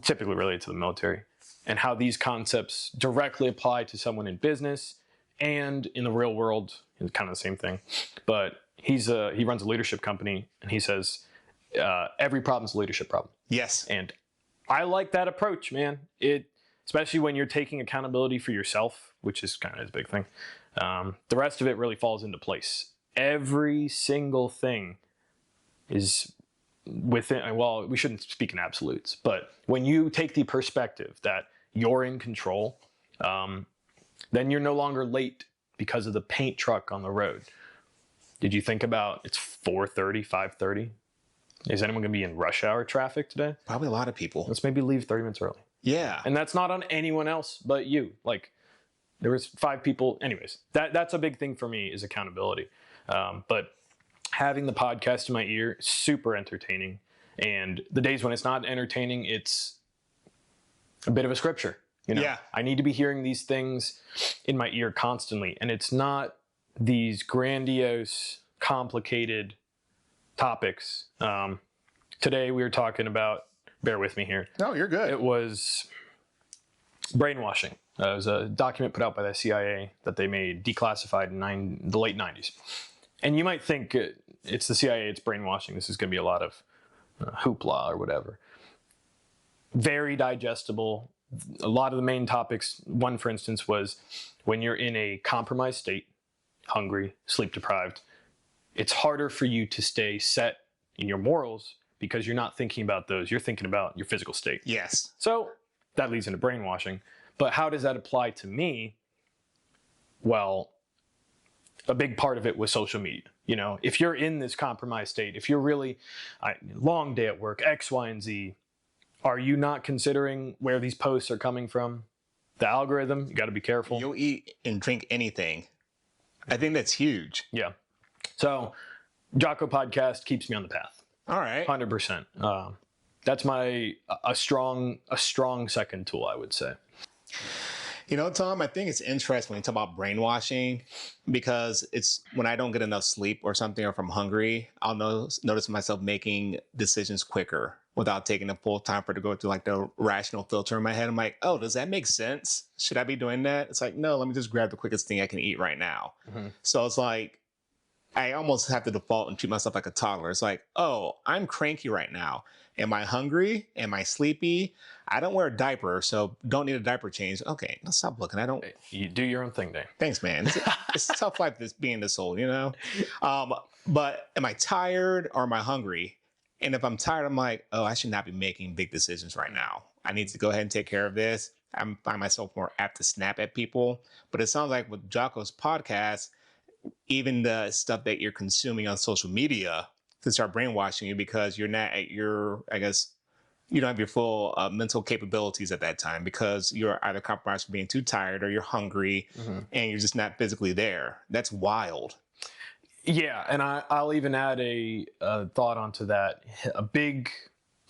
typically related to the military, and how these concepts directly apply to someone in business and in the real world. It's kind of the same thing. But he runs a leadership company, and he says every problem's a leadership problem. Yes. And I like that approach, man. Especially when you're taking accountability for yourself, which is kind of his big thing. The rest of it really falls into place. Every single thing is we shouldn't speak in absolutes, but when you take the perspective that you're in control, then you're no longer late because of the paint truck on the road. Did you think about it's 4:30, 5:30? Is anyone going to be in rush hour traffic today? Probably a lot of people. Let's maybe leave 30 minutes early. Yeah. And that's not on anyone else but you. Like, there was 5 people. Anyways, that's a big thing for me is accountability. But having the podcast in my ear, super entertaining. And the days when it's not entertaining, it's a bit of a scripture. You know, yeah. I need to be hearing these things in my ear constantly. And it's not these grandiose, complicated topics. Today we were talking about, bear with me here. No, you're good. It was brainwashing. It was a document put out by the CIA that they made declassified in the late 90s. And you might think it's the CIA, it's brainwashing. This is going to be a lot of hoopla or whatever. Very digestible. A lot of the main topics, one for instance, was when you're in a compromised state, hungry, sleep deprived, it's harder for you to stay set in your morals because you're not thinking about those. You're thinking about your physical state. Yes. So that leads into brainwashing. But how does that apply to me? Well, a big part of it was social media. You know, if you're in this compromised state, if you're really long day at work, X, Y, and Z, are you not considering where these posts are coming from? The algorithm, you got to be careful. You'll eat and drink anything. I think that's huge. Yeah. So Jocko podcast keeps me on the path. All right. 100%. That's a strong second tool, I would say. You know, Tom, I think it's interesting when you talk about brainwashing because it's when I don't get enough sleep or something, or if I'm hungry, I'll notice myself making decisions quicker without taking the full time for it to go through like the rational filter in my head. I'm like, oh, does that make sense? Should I be doing that? It's like, no, let me just grab the quickest thing I can eat right now. Mm-hmm. So it's like, I almost have to default and treat myself like a toddler. It's like, oh, I'm cranky right now. Am I hungry? Am I sleepy? I don't wear a diaper, so don't need a diaper change. Okay, let's stop looking. You do your own thing, Dave. Thanks, man. It's a tough life being this old, you know? But am I tired or am I hungry? And if I'm tired, I'm like, oh, I should not be making big decisions right now. I need to go ahead and take care of this. I find myself more apt to snap at people. But it sounds like with Jocko's podcast, even the stuff that you're consuming on social media can start brainwashing you because you're not at your, I guess, you don't have your full mental capabilities at that time because you're either compromised for being too tired or you're hungry and you're just not physically there. That's wild. Yeah, and I'll even add a thought onto that. A big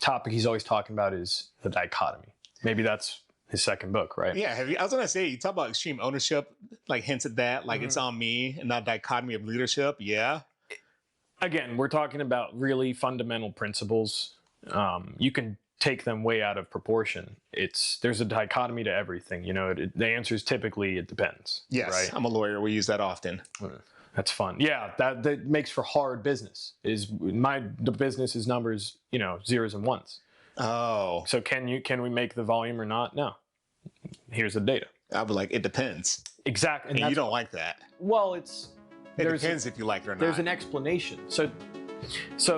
topic he's always talking about is the dichotomy. Maybe that's his second book, right? Yeah, I was going to say, you talk about extreme ownership, like hints at that, like it's on me and not dichotomy of leadership. Yeah. Again, we're talking about really fundamental principles. You can take them way out of proportion. There's a dichotomy to everything. You know, the answer is typically it depends. Yes, right? I'm a lawyer. We use that often. That's fun. Yeah, that makes for hard business. The business is numbers, you know, zeros and ones. Oh. So can we make the volume or not? No. Here's the data. I'll be like, it depends. Exactly. And you don't like that. Well, it depends if you like it or not. There's an explanation. So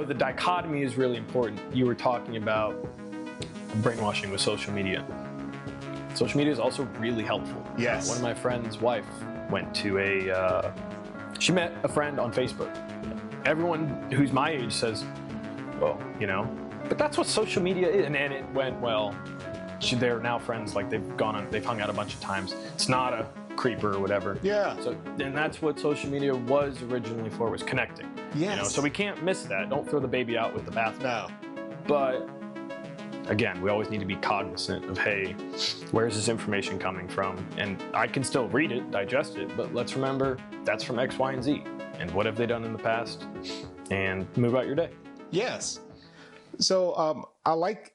the dichotomy is really important. You were talking about brainwashing with social media. Social media is also really helpful. Yes. One of my friend's wife went to she met a friend on Facebook. Everyone who's my age says, well, you know, but that's what social media is. And it went, well, they're now friends. Like they've hung out a bunch of times. It's not a creeper or whatever. Yeah. So, and that's what social media was originally for, was connecting. Yes. You know, so we can't miss that. Don't throw the baby out with the bathwater. No. But again, we always need to be cognizant of, hey, where's this information coming from? And I can still read it, digest it, but let's remember that's from X, Y, and Z. And what have they done in the past? And move out your day. Yes. So I like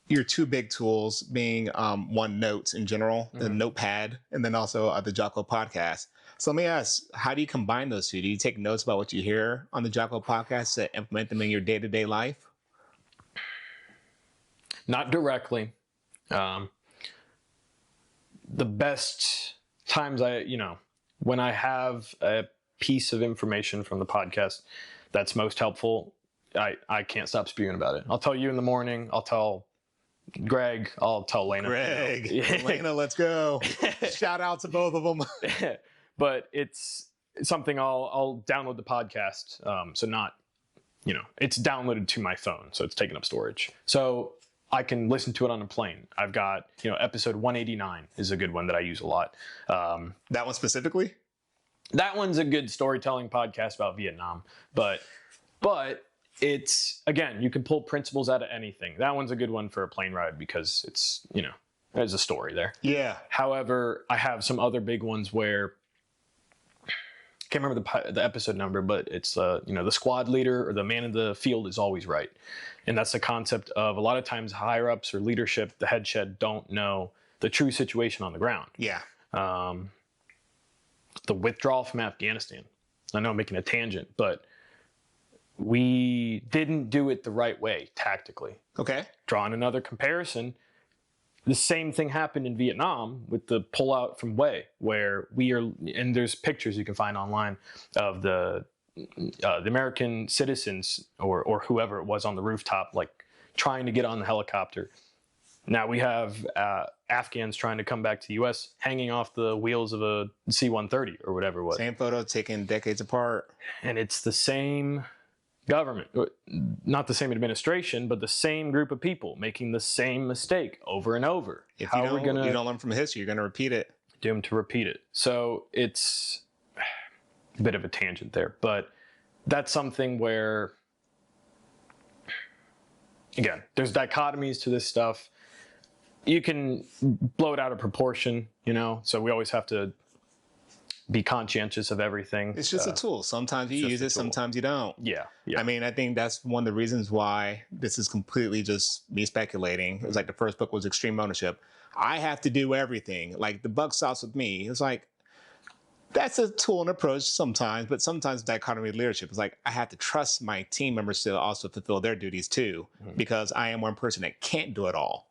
your two big tools being one, notes in general, the notepad, and then also the Jocko podcast. So let me ask, how do you combine those two? Do you take notes about what you hear on the Jocko podcast to implement them in your day-to-day life? Not directly. The best times when I have a piece of information from the podcast that's most helpful, I can't stop spewing about it. I'll tell you in the morning. I'll tell Greg. I'll tell Lena. Greg, Lena, let's go. Shout out to both of them. But it's something I'll download the podcast. So not, it's downloaded to my phone, so it's taking up storage. So I can listen to it on a plane. I've got, episode 189 is a good one that I use a lot. That one specifically? That one's a good storytelling podcast about Vietnam. But it's, again, you can pull principles out of anything. That one's a good one for a plane ride because it's, there's a story there. Yeah. However, I have some other big ones where, I can't remember the episode number, but it's, the squad leader or the man in the field is always right. And that's the concept of a lot of times higher ups or leadership, the head shed, don't know the true situation on the ground. Yeah. The withdrawal from Afghanistan. I know I'm making a tangent, but we didn't do it the right way tactically. Okay. Drawing another comparison, the same thing happened in Vietnam with the pullout from Hue, where and there's pictures you can find online of the American citizens or whoever it was on the rooftop, like trying to get on the helicopter. Now we have Afghans trying to come back to the U.S. hanging off the wheels of a C-130 or whatever it was. Same photo taken decades apart. And it's the same government, not the same administration, but the same group of people making the same mistake over and over. If you don't learn from history, you're going to repeat it. Doomed to repeat it. So it's a bit of a tangent there, but that's something where, again, there's dichotomies to this stuff. You can blow it out of proportion, so we always have to be conscientious of everything. It's just a tool. Sometimes you use it, sometimes you don't. Yeah. I mean, I think that's one of the reasons why this is completely just me speculating. It was like the first book was Extreme Ownership. I have to do everything. Like the buck stops with me. It's like, that's a tool and approach sometimes, but sometimes dichotomy of leadership is like, I have to trust my team members to also fulfill their duties too, because I am one person that can't do it all.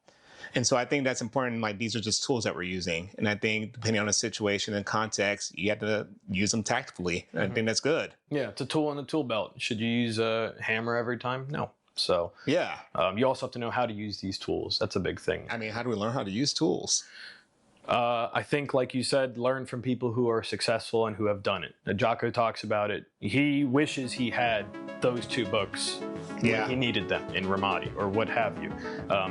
And so I think that's important. Like these are just tools that we're using. And I think depending on the situation and context, you have to use them tactfully. And I think that's good. Yeah, it's a tool in the tool belt. Should you use a hammer every time? No. So yeah, you also have to know how to use these tools. That's a big thing. I mean, how do we learn how to use tools? I think, like you said, learn from people who are successful and who have done it. Jocko talks about it. He wishes he had those two books. Yeah. He needed them in Ramadi or what have you.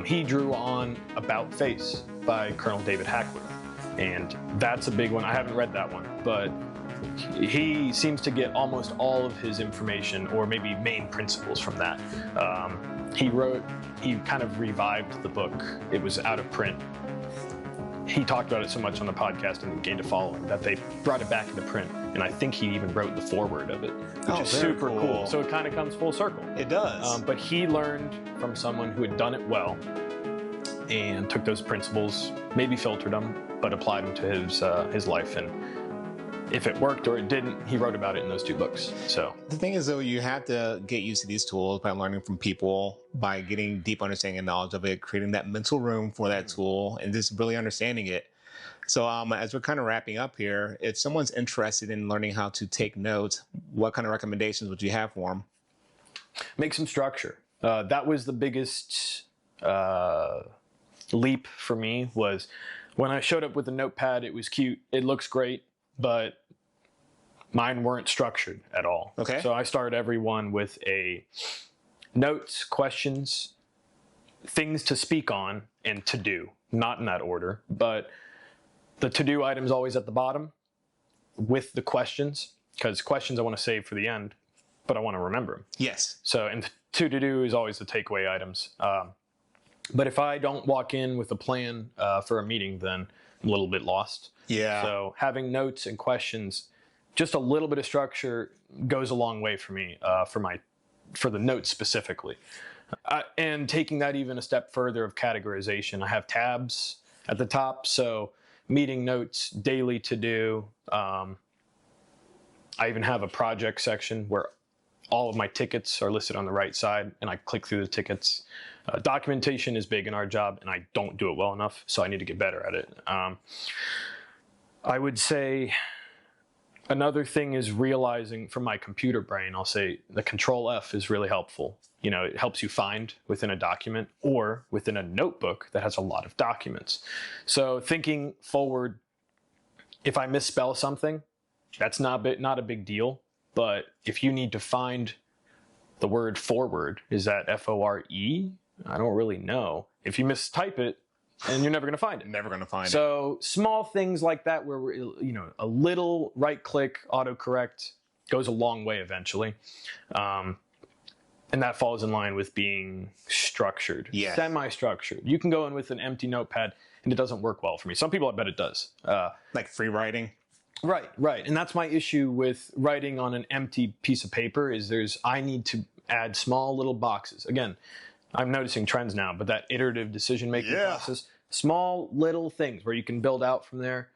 He drew on About Face by Colonel David Hackworth. And that's a big one. I haven't read that one, but he seems to get almost all of his information or maybe main principles from that. He kind of revived the book. It was out of print. He talked about it so much on the podcast and gained a following that they brought it back into print. And I think he even wrote the foreword of it, which is super cool. So it kind of comes full circle. It does. But he learned from someone who had done it well and took those principles, maybe filtered them, but applied them to his life. And if it worked or it didn't, he wrote about it in those two books. So the thing is, though, you have to get used to these tools by learning from people, by getting deep understanding and knowledge of it, creating that mental room for that tool, and just really understanding it. So as we're kind of wrapping up here, if someone's interested in learning how to take notes, what kind of recommendations would you have for them? Make some structure. That was the biggest leap for me, was when I showed up with a notepad. It was cute. It looks great, but mine weren't structured at all. Okay. So I started every one with a notes, questions, things to speak on, and to do. Not in that order, but the to-do item's always at the bottom with the questions, because questions I want to save for the end, but I want to remember them. Yes. So, and to-do is always the takeaway items. But if I don't walk in with a plan for a meeting, then I'm a little bit lost. Yeah. So having notes and questions, just a little bit of structure goes a long way for me, for the notes specifically. And taking that even a step further of categorization, I have tabs at the top. So meeting notes, daily to do. I even have a project section where all of my tickets are listed on the right side, and I click through the tickets. Documentation is big in our job, and I don't do it well enough, so I need to get better at it. I would say Another thing is realizing from my computer brain, I'll say the Control F is really helpful. You know, it helps you find within a document or within a notebook that has a lot of documents. So thinking forward, if I misspell something, that's not a big deal. But if you need to find the word forward, is that F-O-R-E? I don't really know. If you mistype it, and you're never going to find it. Never going to find it. So small things like that where, a little right-click autocorrect goes a long way eventually. And that falls in line with being structured, yes. Semi-structured. You can go in with an empty notepad, and it doesn't work well for me. Some people, I bet it does. Like free writing? Right. And that's my issue with writing on an empty piece of paper is I need to add small little boxes. Again, I'm noticing trends now, but that iterative decision-making process, small little things where you can build out from there.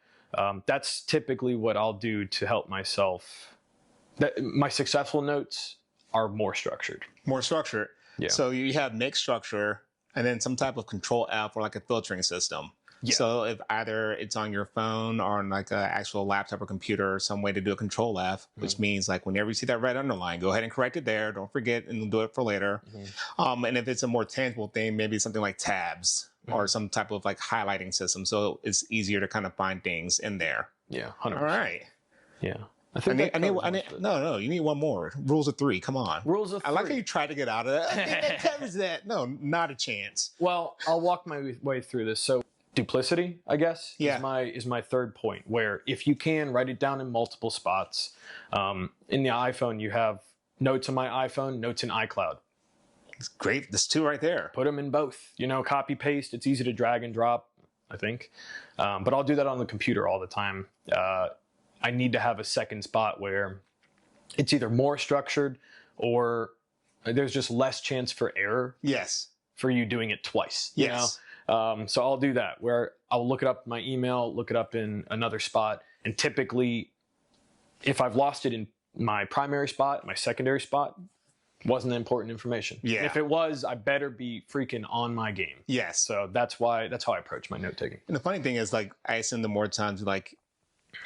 That's typically what I'll do to help myself. My successful notes are more structured. More structured. Yeah. So you have mixed structure and then some type of Control F or like a filtering system. Yeah. So if either it's on your phone or on like an actual laptop or computer, some way to do a Control F, which means like whenever you see that red underline, go ahead and correct it there. Don't forget and do it for later. And if it's a more tangible thing, maybe something like tabs or some type of like highlighting system. So it's easier to kind of find things in there. Yeah. 100%. All right. Yeah. I need no, you need one more. Rules of three. Come on. Rules of three. I like how you tried to get out of that. I think that covers that. No, not a chance. Well, I'll walk my way through this. So duplicity, I guess, is my third point, where if you can write it down in multiple spots. In the iPhone, you have notes on my iPhone, notes in iCloud. It's great. There's two right there. Put them in both. Copy paste. It's easy to drag and drop, I think. But I'll do that on the computer all the time. I need to have a second spot where it's either more structured or there's just less chance for error. Yes. For you doing it twice. Yes. So I'll do that where I'll look it up in my email, look it up in another spot. And typically, if I've lost it in my primary spot, my secondary spot, wasn't important information. Yeah. And if it was, I better be freaking on my game. Yes. So that's how I approach my note taking. And the funny thing is, like, I assume the more times, like,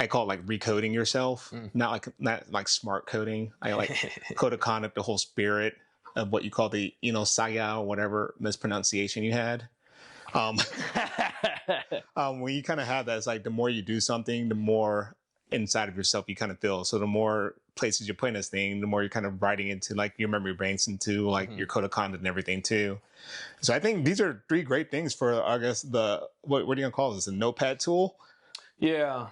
I call it like recoding yourself, not like smart coding. I like code of conduct, the whole spirit of what you call the saya or whatever mispronunciation you had. When you kind of have that, it's like the more you do something, the more inside of yourself you kind of feel. So the more places you're putting this thing, the more you're kind of writing into like your memory banks into like your code of conduct and everything too. So I think these are three great things for, I guess, what are you gonna call this? A notepad tool? Yeah.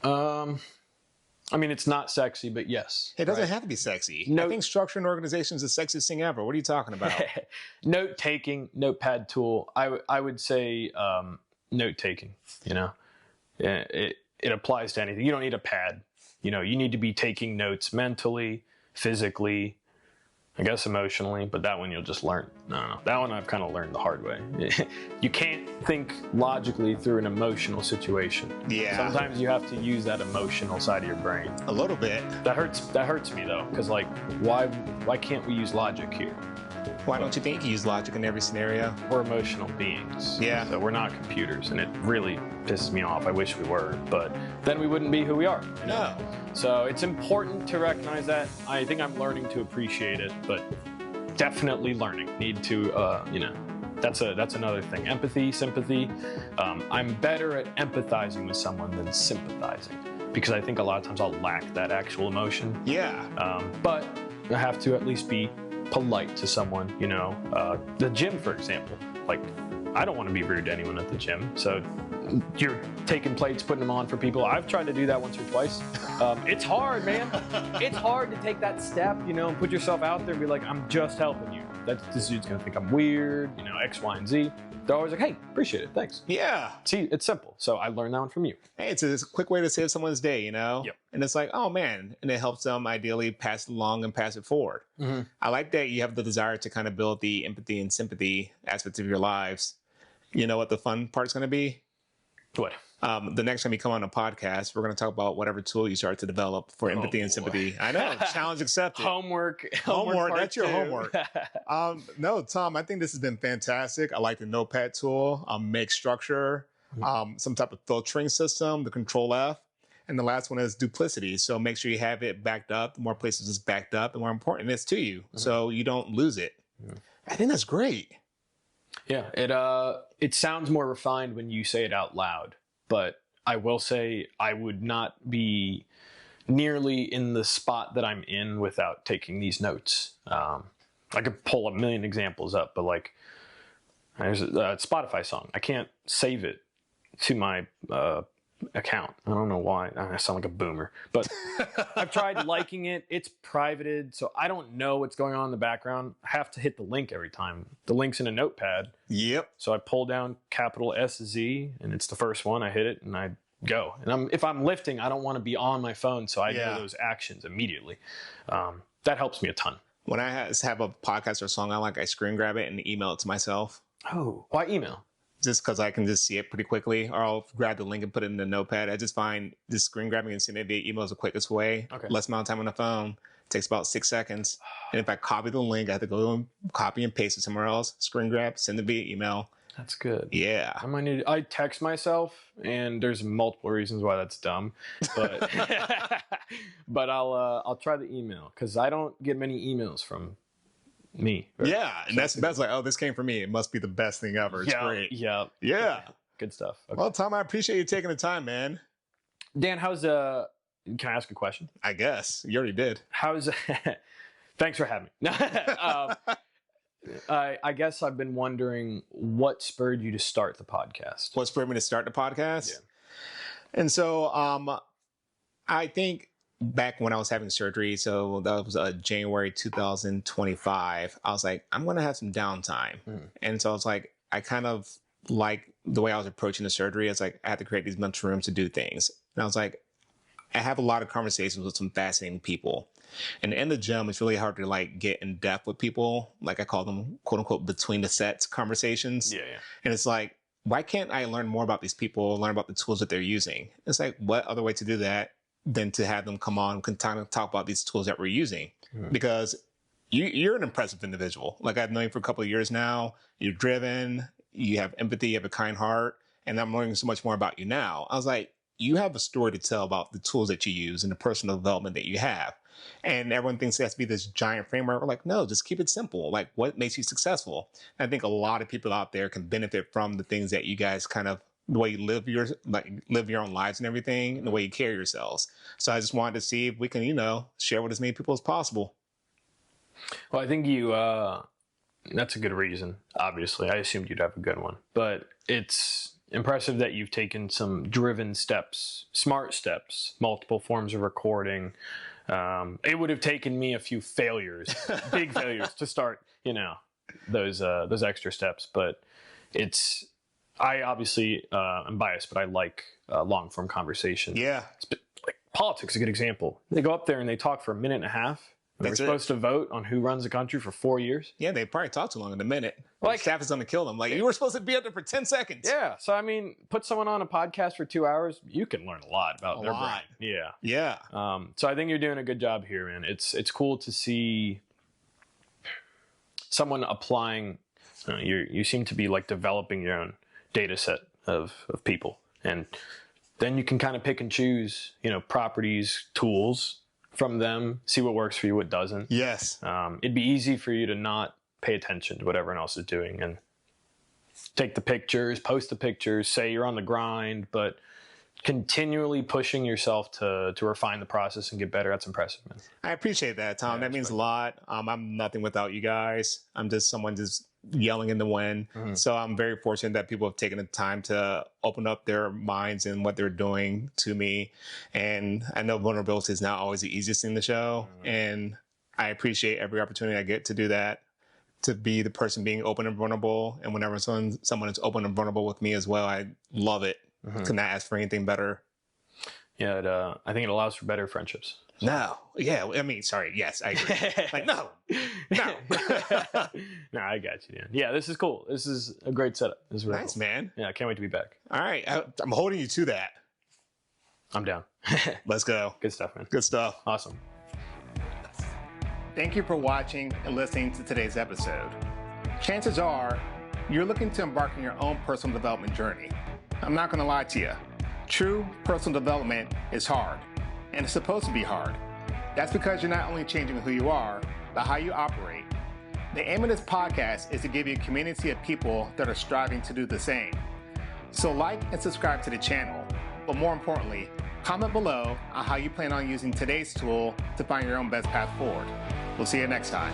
I mean, it's not sexy, but yes. It doesn't have to be sexy. I think structure and organization is the sexiest thing ever. What are you talking about? Note-taking, notepad tool. I would say note-taking, It applies to anything. You don't need a pad. You need to be taking notes mentally, physically, I guess emotionally, but that one you'll just learn. No. That one I've kind of learned the hard way. You can't think logically through an emotional situation. Yeah. Sometimes you have to use that emotional side of your brain. A little bit. That hurts me though, because like, why can't we use logic here? Why don't you think you use logic in every scenario? We're emotional beings. Yeah. So we're not computers, and it really pisses me off. I wish we were, but then we wouldn't be who we are. No. So it's important to recognize that. I think I'm learning to appreciate it, but definitely learning. Need to, that's another thing. Empathy, sympathy. I'm better at empathizing with someone than sympathizing, because I think a lot of times I'll lack that actual emotion. Yeah. But I have to at least be polite to someone, the gym, for example. Like, I don't want to be rude to anyone at the gym. So you're taking plates, putting them on for people. I've tried to do that once or twice. It's hard, man. It's hard to take that step, and put yourself out there and be like, I'm just helping you. This dude's going to think I'm weird, X, Y, and Z. They're always like, hey, appreciate it. Thanks. Yeah. See, it's simple. So I learned that one from you. Hey, it's a quick way to save someone's day, Yep. And it's like, oh, man. And it helps them ideally pass it along and pass it forward. Mm-hmm. I like that you have the desire to kind of build the empathy and sympathy aspects of your lives. You know what the fun part's going to be? What? The next time you come on a podcast, we're going to talk about whatever tool you start to develop for empathy and sympathy. I know. Challenge accepted. Homework. That's your homework. No, Tom, I think this has been fantastic. I like the notepad tool, make structure, some type of filtering system, the Control F. And the last one is duplicity. So make sure you have it backed up. The more places it's backed up, the more important it is to you. So you don't lose it. I think that's great. Yeah, it sounds more refined when you say it out loud, but I will say I would not be nearly in the spot that I'm in without taking these notes. I could pull a million examples up, but like there's a Spotify song. I can't save it to my account. I don't know why. I sound like a boomer, but I've tried liking it. It's privated, so I don't know what's going on in the background. I have to hit the link every time. The link's in a notepad. Yep. So I pull down capital SZ, and it's the first one. I hit it, and I go. And if I'm lifting, I don't want to be on my phone, so I know those actions immediately. That helps me a ton. When I have a podcast or song I screen grab it and email it to myself. Oh, why email? Just because I can just see it pretty quickly, or I'll grab the link and put it in the notepad. I just find just screen grabbing and sending it via email is the quickest way. Okay. Less amount of time on the phone. It takes about 6 seconds. And if I copy the link, I have to go and copy and paste it somewhere else. Screen grab, send it via email. That's good. Yeah. I text myself, and there's multiple reasons why that's dumb, but but I'll try the email because I don't get many emails from me. Yeah, and that's like, oh, this came from me. It must be the best thing ever. It's great. Yeah. Good stuff. Okay. Well, Tom, I appreciate you taking the time, man. Dan, can I ask a question? I guess you already did. Thanks for having me. I guess I've been wondering what spurred you to start the podcast. What spurred me to start the podcast? Yeah. And so I think back when I was having surgery, so that was January 2025, I was like, I'm going to have some downtime. And so I was like, I kind of like the way I was approaching the surgery. It's like, I had to create these mental rooms to do things. And I was like, I have a lot of conversations with some fascinating people. And in the gym, it's really hard to like get in depth with people. Like I call them, quote unquote, between the sets conversations. Yeah. And it's like, why can't I learn more about these people, learn about the tools that they're using? It's like, what other way to do that than to have them come on and talk about these tools that we're using? Because you're an impressive individual. Like I've known you for a couple of years now. You're driven. You have empathy. You have a kind heart. And I'm learning so much more about you now. I was like, you have a story to tell about the tools that you use and the personal development that you have. And everyone thinks it has to be this giant framework. We're like, no, just keep it simple. Like, what makes you successful? And I think a lot of people out there can benefit from the things that you guys kind of, the way you live your own lives and everything, and the way you carry yourselves. So I just wanted to see if we can, share with as many people as possible. Well, I think that's a good reason. Obviously, I assumed you'd have a good one, but it's impressive that you've taken some driven steps, smart steps, multiple forms of recording. It would have taken me a few failures, big failures, to start, those extra steps. But I obviously am biased, but I like long form conversation. Yeah. Like politics is a good example. They go up there and they talk for a minute and a half. We're supposed to vote on who runs the country for 4 years. Yeah, they probably talk too long in a minute. Like, staff is going to kill them. Like, you were supposed to be up there for 10 seconds. Yeah. So, I mean, put someone on a podcast for 2 hours, you can learn a lot about their brain. Yeah. Yeah. So I think you're doing a good job here, man. It's cool to see someone applying. You seem to be like developing your own data set of people. And then you can kind of pick and choose, properties, tools from them, see what works for you, what doesn't. Yes. It'd be easy for you to not pay attention to what everyone else is doing and take the pictures, post the pictures, say you're on the grind, but continually pushing yourself to refine the process and get better. That's impressive, man. I appreciate that, Tom. That means a lot. I'm nothing without you guys. I'm just someone just yelling in the wind. So I'm very fortunate that people have taken the time to open up their minds and what they're doing to me. And I know vulnerability is not always the easiest thing to show. And I appreciate every opportunity I get to do that, to be the person being open and vulnerable. And whenever someone is open and vulnerable with me as well, I love it. Could not ask for anything better. Yeah, I think it allows for better friendships. No. Yeah. I mean, sorry. Yes, I agree. Like, no. No, I got you, Dan. Yeah, this is cool. This is a great setup. This is really nice, cool. Man. Yeah, I can't wait to be back. All right. I'm holding you to that. I'm down. Let's go. Good stuff, man. Good stuff. Awesome. Thank you for watching and listening to today's episode. Chances are you're looking to embark on your own personal development journey. I'm not going to lie to you. True personal development is hard, and it's supposed to be hard. That's because you're not only changing who you are, but how you operate. The aim of this podcast is to give you a community of people that are striving to do the same. So like and subscribe to the channel, but more importantly, comment below on how you plan on using today's tool to find your own best path forward. We'll see you next time.